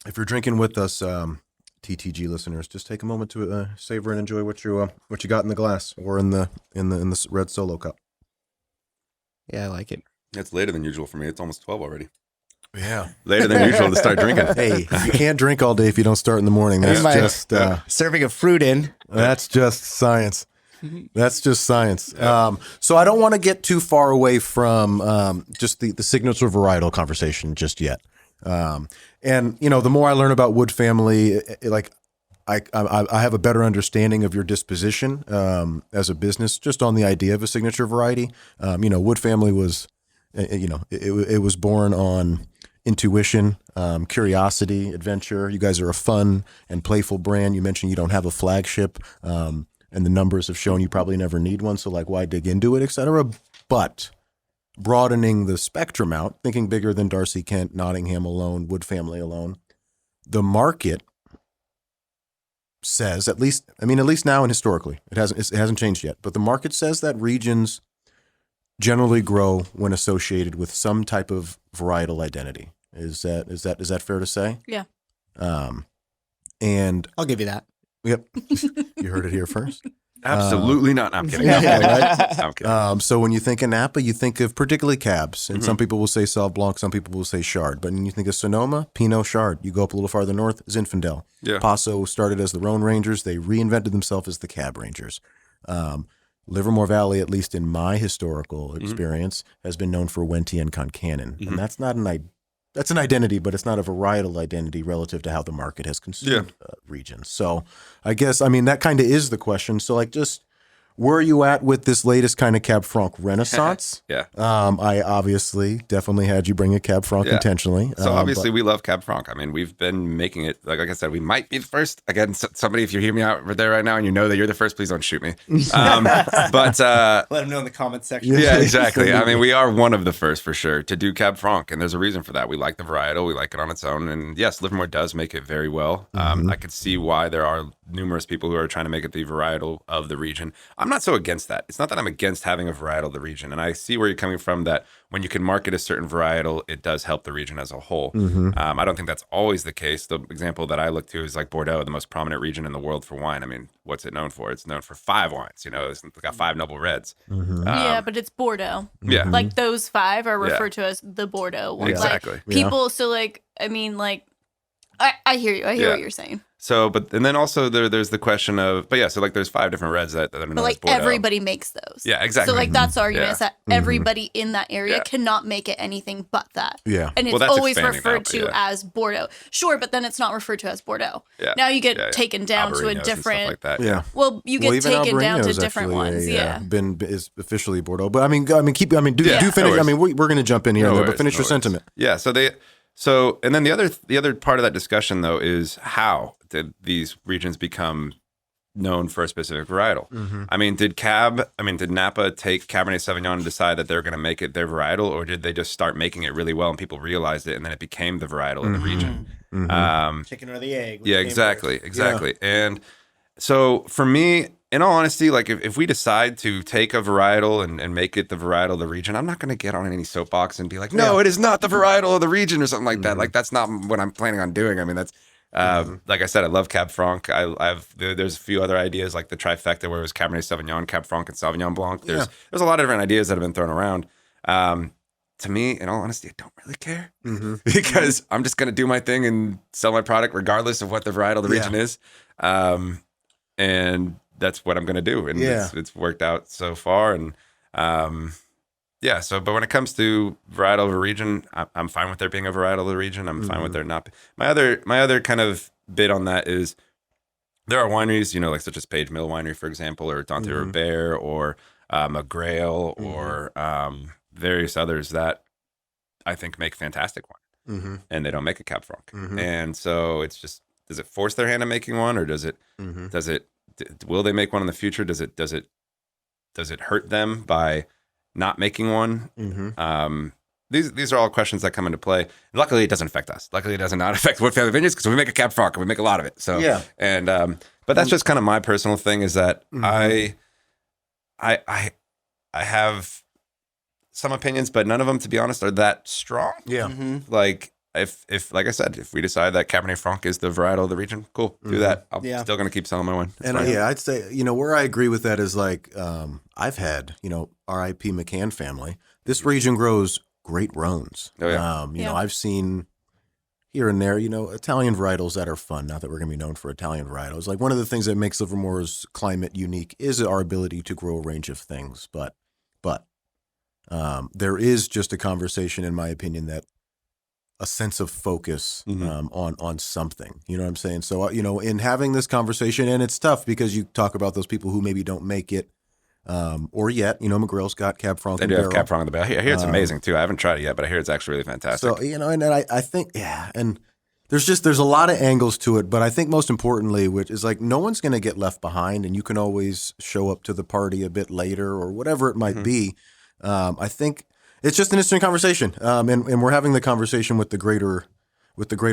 If you're drinking with us, TTG listeners, just take a moment to savor and enjoy what you got in the glass or in the red Solo cup. Yeah, I like it. It's later than usual for me. It's almost 12 already. Yeah, Later than usual to start drinking. hey, you can't drink all day if you don't start in the morning. That's My- just Serving a fruit in. that's just science. That's just science. So I don't want to get too far away from just the signature varietal conversation just yet. And the more I learn about Wood Family, I have a better understanding of your disposition as a business, just on the idea of a signature variety. Wood Family was, it was born on intuition, curiosity, adventure. You guys are a fun and playful brand. You mentioned you don't have a flagship, and the numbers have shown you probably never need one. So why dig into it, et cetera? But broadening the spectrum out, thinking bigger than Darcy Kent, Nottingham alone, Wood Family alone, the market says, at least now and historically, it hasn't changed yet, but the market says that regions generally grow when associated with some type of varietal identity. Is that fair to say? Yeah. And I'll give you that. yep, you heard it here first. Absolutely not. No, I'm kidding. Yeah, right? I'm kidding. So when you think of Napa, you think of particularly Cabs, and some people will say Sauv Blanc, some people will say Chard. But when you think of Sonoma, Pinot, Chard. You go up a little farther north, Zinfandel. Yeah. Paso started as the Rhone Rangers. They reinvented themselves as the Cab Rangers. Livermore Valley, at least in my historical experience, has been known for Wenti and Concannon. And that's not that's an identity, but it's not a varietal identity relative to how the market has consumed regions. So I guess, that kind of is the question. So just where are you at with this latest kind of Cab Franc renaissance? Yeah. I obviously definitely had you bring a Cab Franc intentionally. So obviously we love Cab Franc. We've been making it, like I said, we might be the first. Again, somebody, if you hear me out there right now and you know that you're the first, please don't shoot me. But Let them know in the comments section. yeah, exactly. We are one of the first for sure to do Cab Franc, and there's a reason for that. We like the varietal, we like it on its own, and yes, Livermore does make it very well. I could see why there are numerous people who are trying to make it the varietal of the region. I'm not so against that. It's not that I'm against having a varietal of the region, and I see where you're coming from, that when you can market a certain varietal, it does help the region as a whole. I don't think that's always the case. The example that I look to is like Bordeaux, the most prominent region in the world for wine. What's it known for? It's known for 5 wines. It's got 5 noble reds. Yeah, but it's Bordeaux. Yeah. Like those 5 are referred to as the Bordeaux ones. Exactly. Like, people, so I hear you. I hear what you're saying. So, and then also there's the question of, there's 5 different reds that are known But as Bordeaux. everybody makes those. Yeah, exactly. So that's the argument, Yeah. is that everybody in that area cannot make it anything but that. Yeah. And it's Well, that's always expanding referred now, to but as Bordeaux. Sure, but then it's not referred to as Bordeaux. Yeah. Now you get Yeah, yeah. taken down to a Albarinos and stuff different. like that. Yeah. Well, you get even taken down to Albarino's different actually ones. is officially Bordeaux. But do Yeah, finish. no worries. We're going to jump in here, No and there, but worries, finish no your worries. sentiment. Yeah. And then the other part of that discussion though is how did these regions become known for a specific varietal? Did Napa take Cabernet Sauvignon and decide that they're going to make it their varietal, or did they just start making it really well and people realized it and then it became the varietal of the region? Chicken or the egg. Yeah, exactly. And so for me, in all honesty, if we decide to take a varietal and make it the varietal of the region, I'm not going to get on any soapbox and be like, no, it is not the varietal of the region or something like that. That's not what I'm planning on doing. That's like I said, I love Cab Franc. There's a few other ideas like the trifecta where it was Cabernet Sauvignon, Cab Franc, and Sauvignon Blanc. There's a lot of different ideas that have been thrown around. To me, in all honesty, I don't really care because I'm just going to do my thing and sell my product regardless of what the varietal of the region is. And that's what I'm going to do. And it's worked out so far. And but when it comes to varietal of a region, I'm fine with there being a varietal of the region. I'm fine with there not. My other kind of bit on that is there are wineries, like such as Page Mill Winery, for example, or Dante Robert, or a Grail, or various others that I think make fantastic wine, and they don't make a Cab Franc. And so it's just, does it force their hand at making one, or does it will they make one in the future? Does it hurt them by not making one? These are all questions that come into play. Luckily, it doesn't affect us. Luckily, it does not affect Wood Family Vineyards because we make a Cab Franc and we make a lot of it. So Yeah. And but that's just kind of my personal thing, is that I have some opinions, but none of them, to be honest, are that strong. Yeah. Like if like I said, if we decide that Cabernet Franc is the varietal of the region, cool, do that. I'm still going to keep selling my wine. It's And fine. I'd say, where I agree with that is like, I've had, R.I.P. McCann family. This region grows great Rhones. Oh, yeah. I've seen here and there, Italian varietals that are fun. Not that we're going to be known for Italian varietals. Like one of the things that makes Livermore's climate unique is our ability to grow a range of things. But there is just a conversation, in my opinion, that a sense of focus on something. You know what I'm saying? So, in having this conversation, and it's tough because you talk about those people who maybe don't make it, or yet, McGrill's got Cab Franc. They do have Cab Franc in the barrel. I hear it's amazing too. I haven't tried it yet, but I hear it's actually really fantastic. So, and I think, and there's a lot of angles to it, but I think most importantly, which is like, no one's going to get left behind, and you can always show up to the party a bit later or whatever it might be. I think it's just an interesting conversation. And we're having the conversation with the greater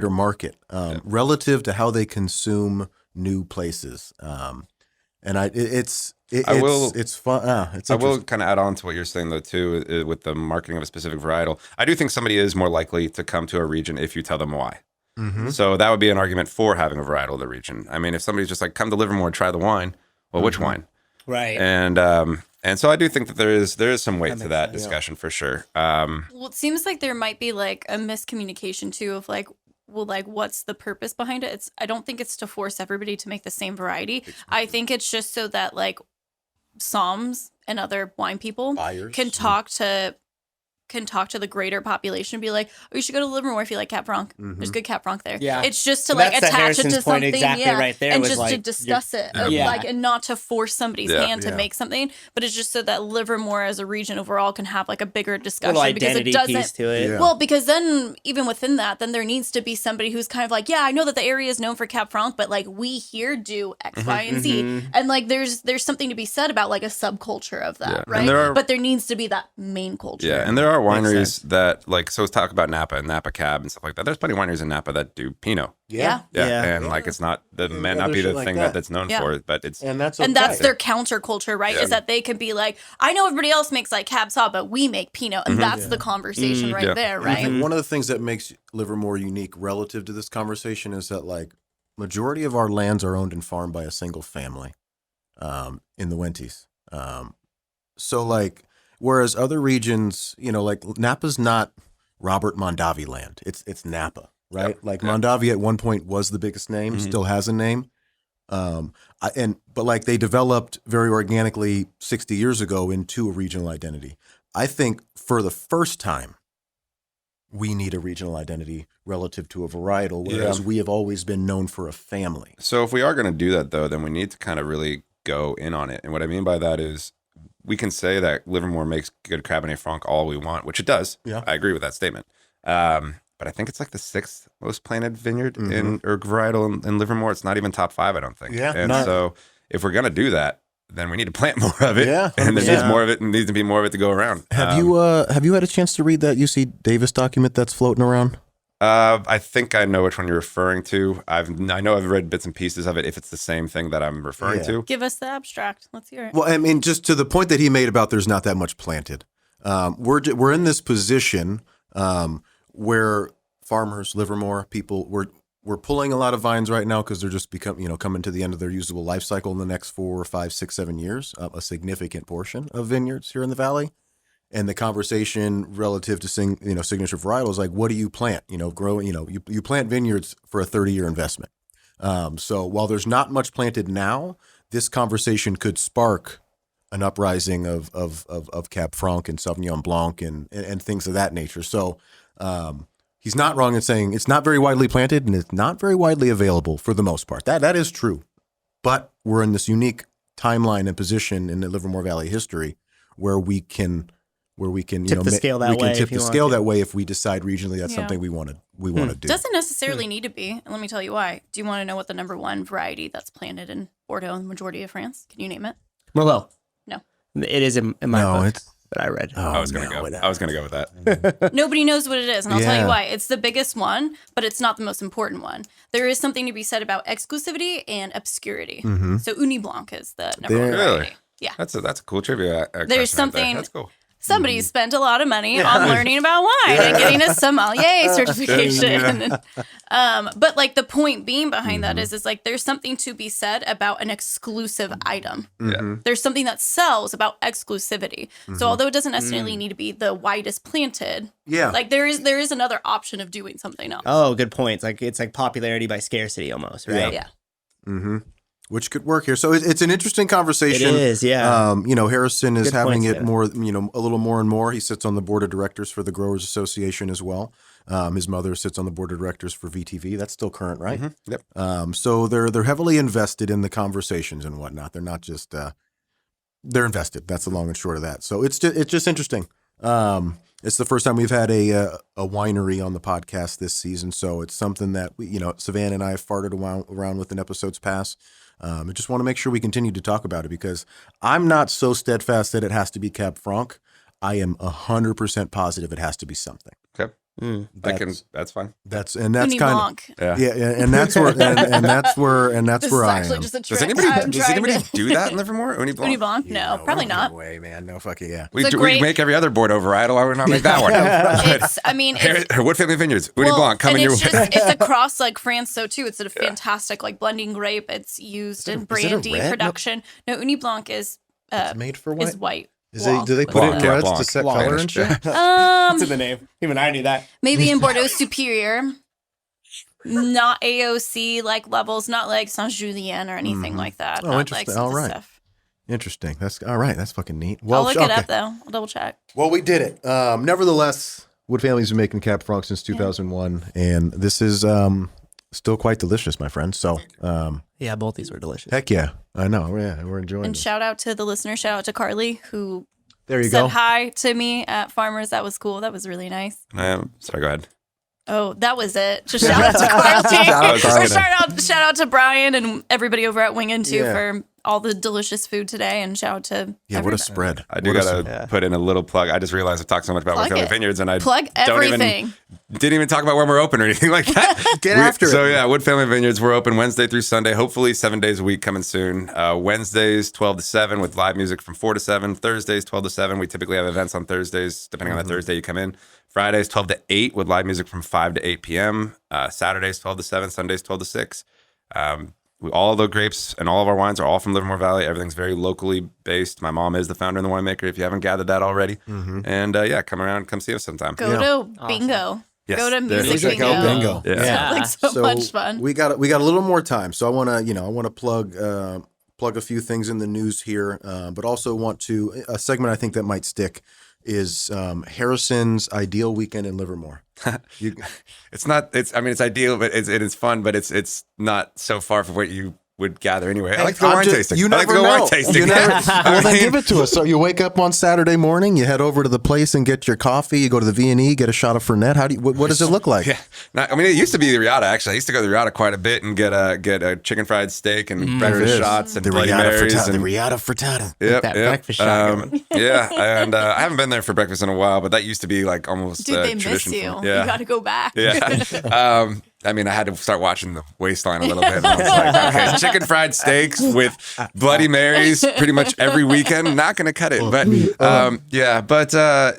market, relative to how they consume new places. And it's fun. I will kind of add on to what you're saying though too, with the marketing of a specific varietal. I do think somebody is more likely to come to a region if you tell them why. So that would be an argument for having a varietal of the region. I mean, if somebody's just like, come to Livermore and try the wine, well, which wine? Right. And so I do think that there is some weight to that discussion for sure. Well, it seems like there might be like a miscommunication too of like, well, like what's the purpose behind it? I don't think it's to force everybody to make the same variety. I think it's just so that like somms and other wine people Buyers. can talk to the greater population and be like, oh, you should go to Livermore if you like Cab Franc. There's good Cab Franc there. Yeah. It's just to And like that's the attach it Harrison's to point something, exactly right there, and was just like, to discuss it, Yeah. like, and not to force somebody's hand to Yeah. make something, but it's just so that Livermore as a region overall can have like a bigger discussion, little because identity it doesn't. piece to it. Yeah. Well, because then even within that, then there needs to be somebody who's kind of like, yeah, I know that the area is known for Cab Franc, but like we here do X, Y, and Z, and like there's something to be said about like a subculture of that, Yeah. And right? But there needs to be that main culture. Yeah, and there are wineries that like, so let's talk about Napa and Napa Cab and stuff like that. There's plenty of wineries in Napa that do Pinot. Yeah. And like it's not may not be other the shit thing like that's known Yeah. for it, but it's And that's And that's their counterculture, right? Yeah. Is that they could be like, I know everybody else makes like Cab Sauv, but we make Pinot, and that's the conversation right Yeah. there, And I right? think one of the things that makes Livermore unique relative to this conversation is that like majority of our lands are owned and farmed by a single family, in the Wenties. So like, whereas other regions, like Napa's not Robert Mondavi land. It's Napa, right? Yep. Like Yep. Mondavi at one point was the biggest name, still has a name. But like they developed very organically 60 years ago into a regional identity. I think for the first time, we need a regional identity relative to a varietal, whereas we have always been known for a family. So if we are going to do that though, then we need to kind of really go in on it. And what I mean by that is we can say that Livermore makes good Cabernet Franc all we want, which it does. Yeah. I agree with that statement. But I think it's like the 6th most planted vineyard or varietal in Livermore. It's not even top 5, I don't think. Yeah, And not- so if we're going to do that, then we need to plant more of it. Yeah, And there 100%. needs more of it, and needs to be more of it to go around. Have you had a chance to read that UC Davis document that's floating around? I think I know which one you're referring to. I know I've read bits and pieces of it. If it's the same thing that I'm referring Yeah. to, Give us the abstract. Let's hear it. Well, I mean, just to the point that he made about there's not that much planted. We're in this position where farmers, Livermore people, we're pulling a lot of vines right now because they're just coming to the end of their usable life cycle in the next 4, 5, 6, 7 years. A significant portion of vineyards here in the valley. And the conversation relative to signature varietals, like what do you plant? You plant vineyards for a 30-year investment. So while there's not much planted now, this conversation could spark an uprising of Cab Franc and Sauvignon Blanc and things of that nature. So he's not wrong in saying it's not very widely planted and it's not very widely available for the most part. That is true. but we're in this unique timeline and position in the Livermore Valley history where we can Tip the scale that we can way tip if you the want scale to. that way if we decide regionally that's Yeah. something we want to do. Doesn't necessarily need to be. And let me tell you why. Do you want to know what the number one variety that's planted in Bordeaux and the majority of France? Can you name it? Merlot. No. It is in my No, book it's- that I read. I was gonna go. I was gonna go with that. Nobody knows what it is, and I'll tell Yeah. you why. It's the biggest one, but it's not the most important one. There is something to be said about exclusivity and obscurity. So Uni Blanc is the number one There- variety. Really? Yeah. That's a cool trivia. There's question right there. something- That's cool. Somebody spent a lot of money on learning about wine and getting a sommelier certification. But like the point being behind that is like there's something to be said about an exclusive item. Yeah. There's something that sells about exclusivity. So although it doesn't necessarily need to be the widest planted, Yeah. like there is another option of doing something else. Oh, good point. It's like popularity by scarcity almost, right? Yeah. Which could work here. So it's an interesting conversation. It is, yeah. Harrison is Good having points it there. more, a little more and more. He sits on the board of directors for the Growers Association as well. His mother sits on the board of directors for VTV. That's still current, right? Yep. So they're heavily invested in the conversations and whatnot. They're not just they're invested. That's the long and short of that. So it's just interesting. It's the first time we've had a winery on the podcast this season, so it's something that Savannah and I have farted around with in episodes past. I just want to make sure we continue to talk about it because I'm not so steadfast that it has to be Cab Franc. I am 100% positive it has to be something. Okay. That's fine. That's Uni kind of Blanc. Yeah. and that's where and that's where This is I actually am. just a trick. Does anybody I'm does trying anybody to- do that in Livermore? Uni Blanc. Uni Blanc? No, probably No not. way, man. No fucking yeah. We It's a we great- make every other Bordeaux varietal. Why would we not make that one? It's, I mean, it's, Wood Family Vineyards. Uni Blanc coming and your it's way. just it's across like France so too. It's a fantastic like blending grape. It's used in is it a brandy red? production. No, Uni Blanc is It's made for is what? white. Do they put Blanc, it in yeah, reds to Blanc. set Blanc. color and shit? It's in the name. Even I knew that. Maybe in Bordeaux Superior. Not AOC like levels, not like Saint Julien or anything like that. Oh, not interesting. Like All some right. stuff. Interesting. That's all right. That's fucking neat. I'll look it okay. up though. I'll double check. Well, we did it. Nevertheless, Wood Family's been making Cab Franc since 2001, and this is still quite delicious, my friend. So, Yeah, both these were delicious. heck yeah, I know. Yeah, we're enjoying And it. shout out to the listener. Shout out to Carly who There you said go. hi to me at Farmers. That was cool. That was really nice. Sorry, go ahead. Oh, that was it. Just shout out to Carly. out to Carly. shout out to Brian and everybody over at Wingin' too Yeah. for all the delicious food today. And shout out to Yeah, what a everybody. spread. I do What a gotta spread. put in a little plug. I just realized I've talked so much about Wood Plug Family it. Vineyards, and I Plug don't everything. didn't even talk about when we're open or anything like that. Get after it. So yeah, Wood Family Vineyards, we're open Wednesday through Sunday, hopefully 7 days a week coming soon. Wednesdays 12 to 7 with live music from 4 to 7. Thursdays 12 to 7. We typically have events on Thursdays, depending on the Thursday you come in. Fridays 12 to 8 with live music from 5 to 8 p.m. Saturdays 12 to 7. Sundays 12 to 6. All the grapes and all of our wines are all from Livermore Valley. Everything's very locally based. My mom is the founder and the winemaker, if you haven't gathered that already. And yeah, come around, come see us sometime. Go to bingo. Yes, Go to there it music is. bingo. Bingo. Yeah. Like so much fun. We got a little more time, so I want to plug a few things in the news here, but also want to a segment I think that might stick is Harrison's ideal weekend in Livermore. It's not. It's. I mean, it's ideal, but it is fun. But it's not so far from what you would gather anyway. I like to go wine tasting. You I never like to go know. wine tasting. You never, Yeah. well, I then mean, give it to us. So you wake up on Saturday morning, you head over to the place and get your coffee. You go to the V&E, get a shot of Fernet. How do you? What does it look like? Yeah. I mean, it used to be the Riata. Actually, I used to go to the Riata quite a bit and get a chicken fried steak and There it breakfast is. shots and the Bloody Riata Marys Frittata. The and Riata Frittata. Yep, that yep. breakfast shot going. Yeah, and I haven't been there for breakfast in a while, but that used to be like almost Dude, they miss tradition. you. For me. Yeah, You got to go back. yeah. I mean, I had to start watching the waistline a little bit. And I was like, okay, chicken fried steaks with Bloody Marys pretty much every weekend. Not going to cut it. But yeah, but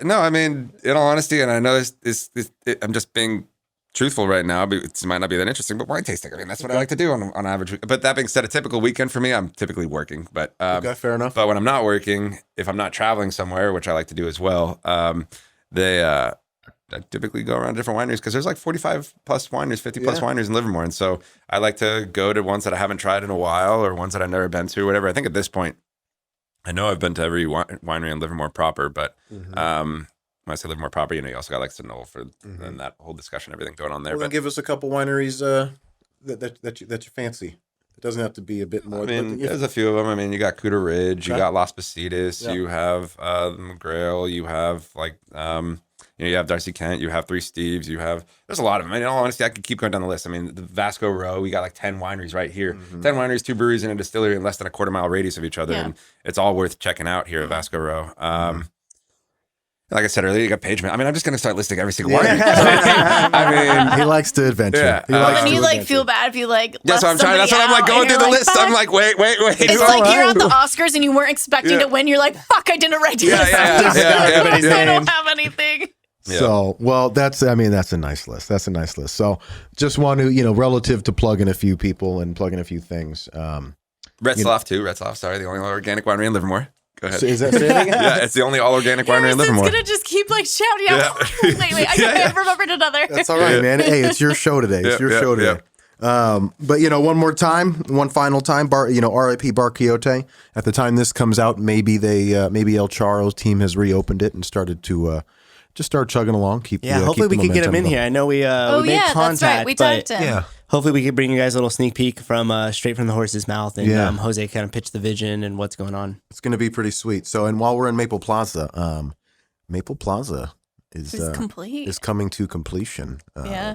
no, I mean, in all honesty, and I know I'm just being truthful right now, but it might not be that interesting, but wine tasting. I mean, that's what I like to do on average. But that being said, a typical weekend for me, I'm typically working. But Okay, fair enough. But when I'm not working, if I'm not traveling somewhere, which I like to do as well, I typically go around different wineries because there's like 45 plus wineries, 50 plus wineries in Livermore. And so I like to go to ones that I haven't tried in a while or ones that I've never been to or whatever. I think at this point, I know I've been to every winery in Livermore proper, but when I say Livermore proper, you also got like Sonoma for and that whole discussion, everything going on there. Well, then But give us a couple wineries that you fancy. It doesn't have to be a bit more. I mean, there's a few of them. I mean, you got Cuda Ridge, you got Las Positas, you have the McGrail, you have like you have Darcy Kent, you have Three Steves, there's a lot of them. I mean, in all honesty, I could keep going down the list. I mean, the Vasco Row, we got like 10 wineries right here. 10 wineries, 2 breweries, and a distillery in less than a quarter-mile radius of each other. And it's all worth checking out here at Vasco Row. Like I said earlier, you got Pagement. I mean, I'm just going to start listing every single winery. I mean, he likes to adventure. Yeah. He likes And to you like adventure. feel bad if you like. that's left what I'm trying. That's what I'm like somebody going out through the and you're list. like, I'm like, wait. It's like you're at the Oscars and you weren't expecting to win. You're like, fuck, I didn't write this. I don't have anything. Yeah. So, well, that's a nice list. That's a nice list. So, just want to, relative to plug in a few people and plug in a few things. Retzlaff too. Retzlaff, sorry, the only organic winery in Livermore. Go ahead. So is that saying again? Yeah, it's the only all organic winery in Harrison's Livermore. gonna just keep like shouting out. Wait, I remembered another. That's all right, man. Hey, it's your show today. It's your show today. But one more time, one final time, R.I.P. Bar Quixote. At the time this comes out, maybe El Charro's team has reopened it and started to just start chugging along. Hopefully we could get him in here. I know we made contact. That's right. We talked to him. Yeah. Hopefully we could bring you guys a little sneak peek from straight from the horse's mouth, and Jose kind of pitch the vision and what's going on. It's going to be pretty sweet. So, and while we're in Maple Plaza is coming to completion.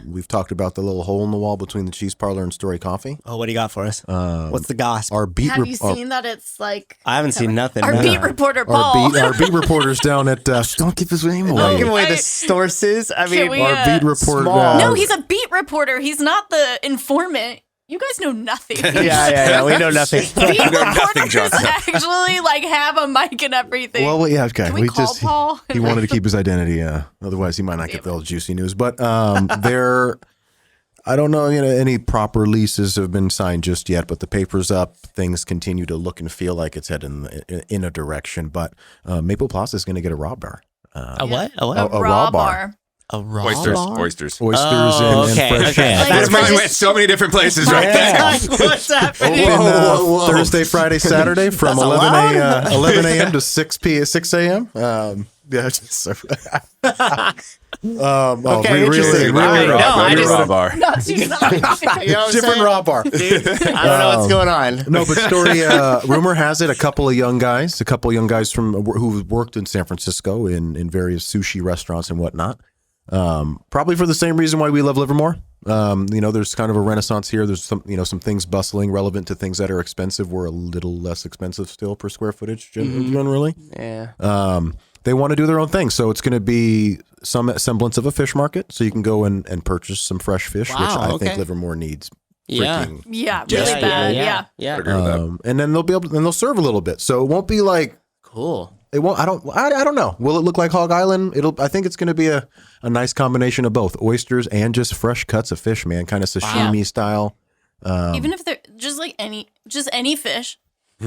We've talked about the little hole in the wall between the Cheese Parlor and Story Coffee. Oh, what do you got for us? What's the gossip? Have you seen that? It's like I haven't seen nothing. our beat reporter Paul. Our beat reporters down at don't give his name away. Don't give away the sources. I mean, our beat reporter. No, he's a beat reporter. He's not the informant. You guys know nothing. Yeah. We know nothing. Beat reporters actually like have a mic and everything. Well, yeah, okay. Can we call Paul? He wanted to keep his identity. Otherwise, he might not get the juicy news. But I don't know, any proper leases have been signed just yet, but the paper's up. Things continue to look and feel like it's heading in a direction. But Maple Plaza is going to get a raw bar. A what? A raw bar. A raw Oysters. bar? Oysters. And fresh. Okay. That's mine went so many different places right there. What's happening? Whoa. Thursday, Friday, Saturday from 11 a.m. to 6 a.m. Interesting. Raw bar. Not too Different raw bar. I don't know what's going on. No, but story. Rumor has it, a couple of young guys from who worked in San Francisco in various sushi restaurants and whatnot. Probably for the same reason why we love Livermore. There's kind of a renaissance here. There's some things bustling, relevant to things that are expensive. We're a little less expensive still per square footage generally. Yeah. They want to do their own thing, so it's going to be some semblance of a fish market. So you can go and purchase some fresh fish, which I think Livermore needs. Yeah, really bad. Yeah. Agree with that. And then they'll serve a little bit, so it won't be like Cool. It won't. I don't know. Will it look like Hog Island? I think it's going to be a nice combination of both oysters and just fresh cuts of fish, man. Kind of sashimi style. Even if they're just like any fish.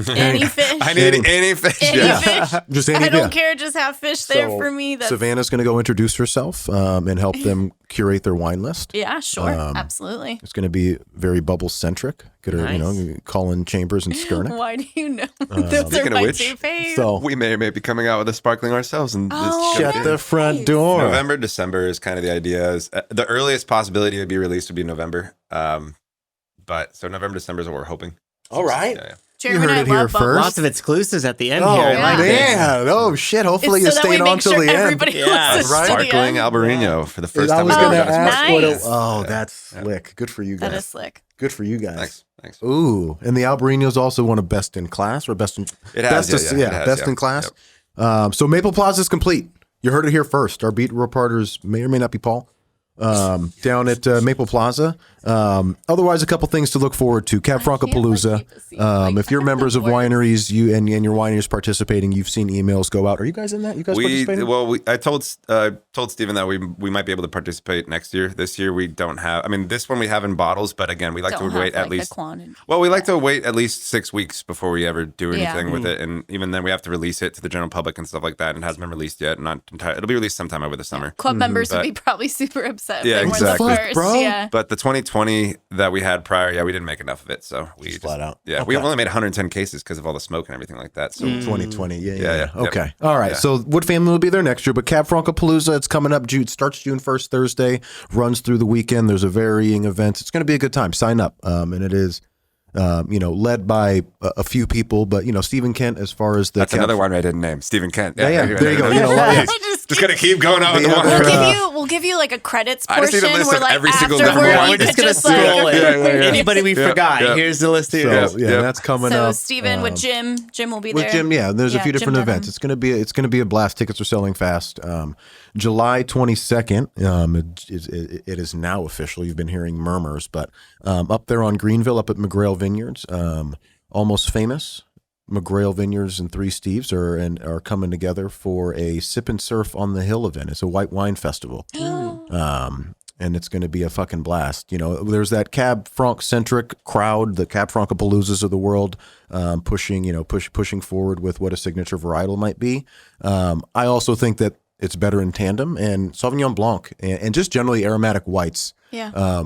Any fish. I need any fish. Any fish. Just any. I don't care. Just have fish there for me. Savannah's going to go introduce herself and help them curate their wine list. Yeah, sure. Absolutely. It's going to be very bubble centric. Get her, Colin Chambers and Skurnick. Why do you know? Those Speaking are of my which, two faves. So we may be coming out with a sparkling ourselves. And shut the front door. November, December is kind of the idea. The earliest possibility it would be released would be November. But so November, December is what we're hoping. All right. Yeah. Jeremy heard and I it here love bubbles. first. Lots of exclusives at the end Oh, here. I like man. Oh, shit. Hopefully It's you so that we stayed on make till sure the end. everybody listens right? to the Sparkling end. Albarino for the first I time. was we've going ever to done ask Nice. what that's slick. Good for you guys. That is slick. Good for you guys. this. Thanks. Ooh, and the Albarino is also one of best in class or best in It has, best in class. So Maple Plaza is complete. You heard it here first. Our beat reporters may or may not be Paul. Down at Maple Plaza. Otherwise, a couple things to look forward to. Cab Francapalooza. If you're members of wineries, and your wineries participating, you've seen emails go out. Are you guys in that? You guys participating? I told Stephen that we might be able to participate next year. This year we don't have. I mean, this one we have in bottles, but again, we like to wait at least. Well, we like to wait at least 6 weeks before we ever do anything with it, and even then we have to release it to the general public and stuff like that. And it hasn't been released yet. It'll be released sometime over the summer. Club members would be probably super upset. Yeah, if they exactly. weren't the first. Bro. Yeah. But the 2020 that we had prior, we didn't make enough of it, so we just flat out. Yeah, we only made 110 cases because of all the smoke and everything like that. So 2020. Yeah. Yeah. Okay. All right. Yeah. So Wood Family will be there next year, but Cab Francapalooza, it's coming up. Starts June 1st, Thursday, runs through the weekend. There's a varying events. It's going to be a good time. Sign up. And it is led by a few people, but Stephen Kent as far as the That's another winery I didn't name. Stephen Kent. Yeah, there you go. Just gonna keep going on with the one. We'll give you like a credits I just portion need a list where of like every single afterward Livermore you We're just could gonna just like scroll it. Anybody we forgot. Yeah. Here's the list. So that's coming so up. Stephen with Jim will be With there. Jim, there's a few different Jim events. It's gonna be a blast. Tickets are selling fast. July 22nd. It is now official. You've been hearing murmurs, but up there on Greenville, up at McGrail Vineyards, Almost Famous. McGrail Vineyards and Three Steves are coming together for a Sip and Surf on the Hill event. It's a white wine festival. And it's going to be a fucking blast. There's that Cab Franc centric crowd, the Cab Francapaloozas of the world, pushing forward with what a signature varietal might be. I also think that it's better in tandem, and Sauvignon Blanc and just generally aromatic whites. Yeah.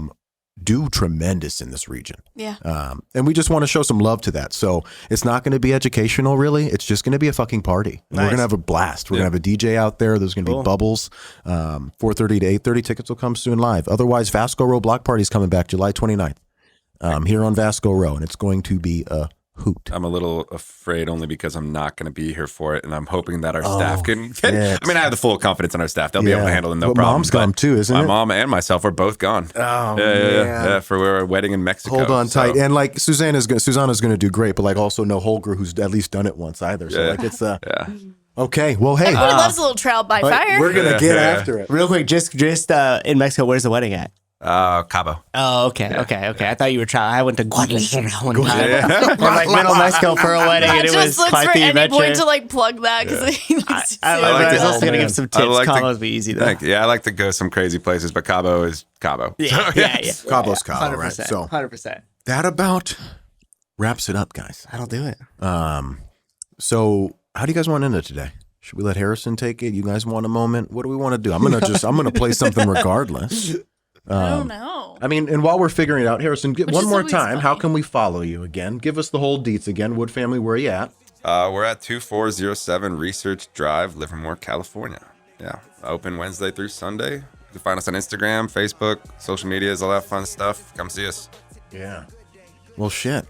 Do tremendous in this region. Yeah. And we just want to show some love to that. So it's not going to be educational, really. It's just going to be a fucking party. Nice. We're going to have a blast. We're going to have a DJ out there. There's going to be bubbles. 4:30 to 8:30. Tickets will come soon live. Otherwise, Vasco Row Block Party is coming back July 29th here on Vasco Row, and it's going to be a hoot. I'm a little afraid only because I'm not going to be here for it, and I'm hoping that our staff can. Yes. I mean, I have the full confidence in our staff; they'll be able to handle it, no problem. Mom's gone too, isn't it? My mom and myself are both gone. Oh, yeah, for our wedding in Mexico. Hold on tight, and like Susanna's going to do great, but like also no Holger who's at least done it once either. So like it's okay. Well, hey, Everybody loves a little trial by fire. We're gonna get after it Real quick, just in Mexico. Where's the wedding at? Cabo. Oh, okay. I thought you were trying. I went to Guadalajara one time. Or like middle Mexico for a wedding, and it was looks quite for the any adventure. point to like plug that because I was also going to give some tips. Cabo's be easy though. I like to go some crazy places, but Cabo is Cabo. Yeah. Cabo's Cabo, 100%, right? So 100%. that about wraps it up, guys. That'll do it. So how do you guys want to end it today? Should we let Harrison take it? You guys want a moment? What do we want to do? I'm gonna play something regardless. I don't know. I mean, and while we're figuring it out, Harrison, one more time, funny. how can we follow you again? Give us the whole deets again. Wood family, where are you at? We're at 2407 Research Drive, Livermore, California. Yeah, open Wednesday through Sunday. You can find us on Instagram, Facebook, social medias, all that fun stuff. Come see us. Yeah. Well, shit.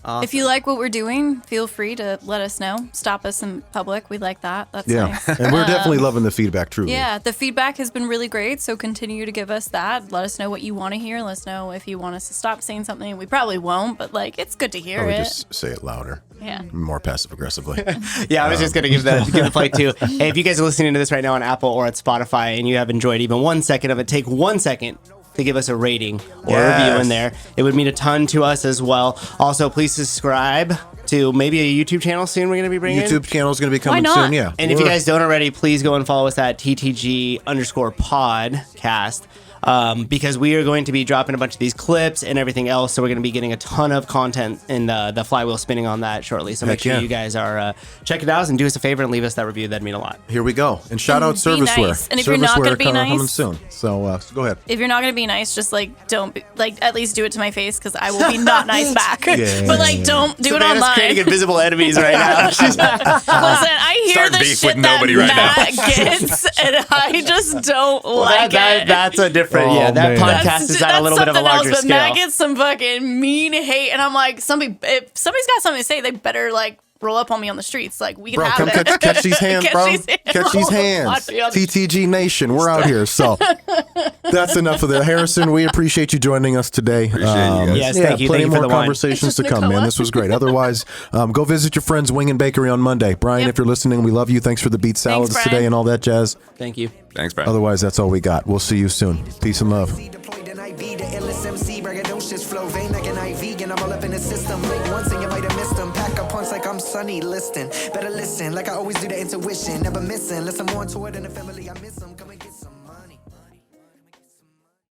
Awesome. If you like what we're doing, feel free to let us know. Stop us in public. We like that. That's nice. And we're definitely loving the feedback, truly. Yeah, the feedback has been really great, so continue to give us that. Let us know what you want to hear. Let us know if you want us to stop saying something. We probably won't, but like it's good to hear Probably it. just say it louder. Yeah. More passive aggressively. Yeah, I was just going to give a play too. Hey, if you guys are listening to this right now on Apple or at Spotify and you have enjoyed even 1 second of it, take 1 second to give us a rating or a review in there. It would mean a ton to us as well. Also, please subscribe to maybe a YouTube channel soon we're going to be bringing. YouTube channel is going to be coming not? soon, yeah. And if you guys don't already, please go and follow us at TTG_podcast. Because we are going to be dropping a bunch of these clips and everything else. So we're going to be getting a ton of content and the flywheel spinning on that shortly. So make sure you guys are check it out and do us a favor and leave us that review. That'd mean a lot. Here we go. And shout out Be Serviceware. nice. And if you're not Serviceware gonna be coming nice- soon. So go ahead. If you're not going to be nice, just like don't be, like at least do it to my face because I will be not nice back. But like don't do it Savannah's online. creating invisible enemies right now. Listen, I hear Start the beef shit with that nobody right now. Matt gets, and I just don't like it. That's a different, Oh, that man. podcast is at a little bit of a something larger else, but scale. Matt gets some fucking mean hate, and I'm like, if somebody's got something to say, they better like roll up on me on the streets. Like we can Bro, have come it. catch these hands, Catch bro. these hands. Catch these hands. Watch me on the- TTG Nation, we're out here. So that's enough of that. Harrison, we appreciate you joining us today. Appreciate you guys. Yes, thank you. Plenty Thank you for more the wine. conversations to It's come, just man. Nicola. This was great. Otherwise, go visit your friends Wing and Bakery on Monday. Brian, Yep. if you're listening, we love you. Thanks for the beet salads Brian. today and all that jazz. Thank you. Thanks, Brian. Otherwise, that's all we got. We'll see you soon. Peace and love. Deployed an IV, the illest MC, braggadocious flow, vein like an IV, and I'm all up in the system. Blink once and you might have missed them. Pack a punch like I'm Sunny listing. Better listen, like I always do the intuition. Never missing, listen more into it than the family, I miss them.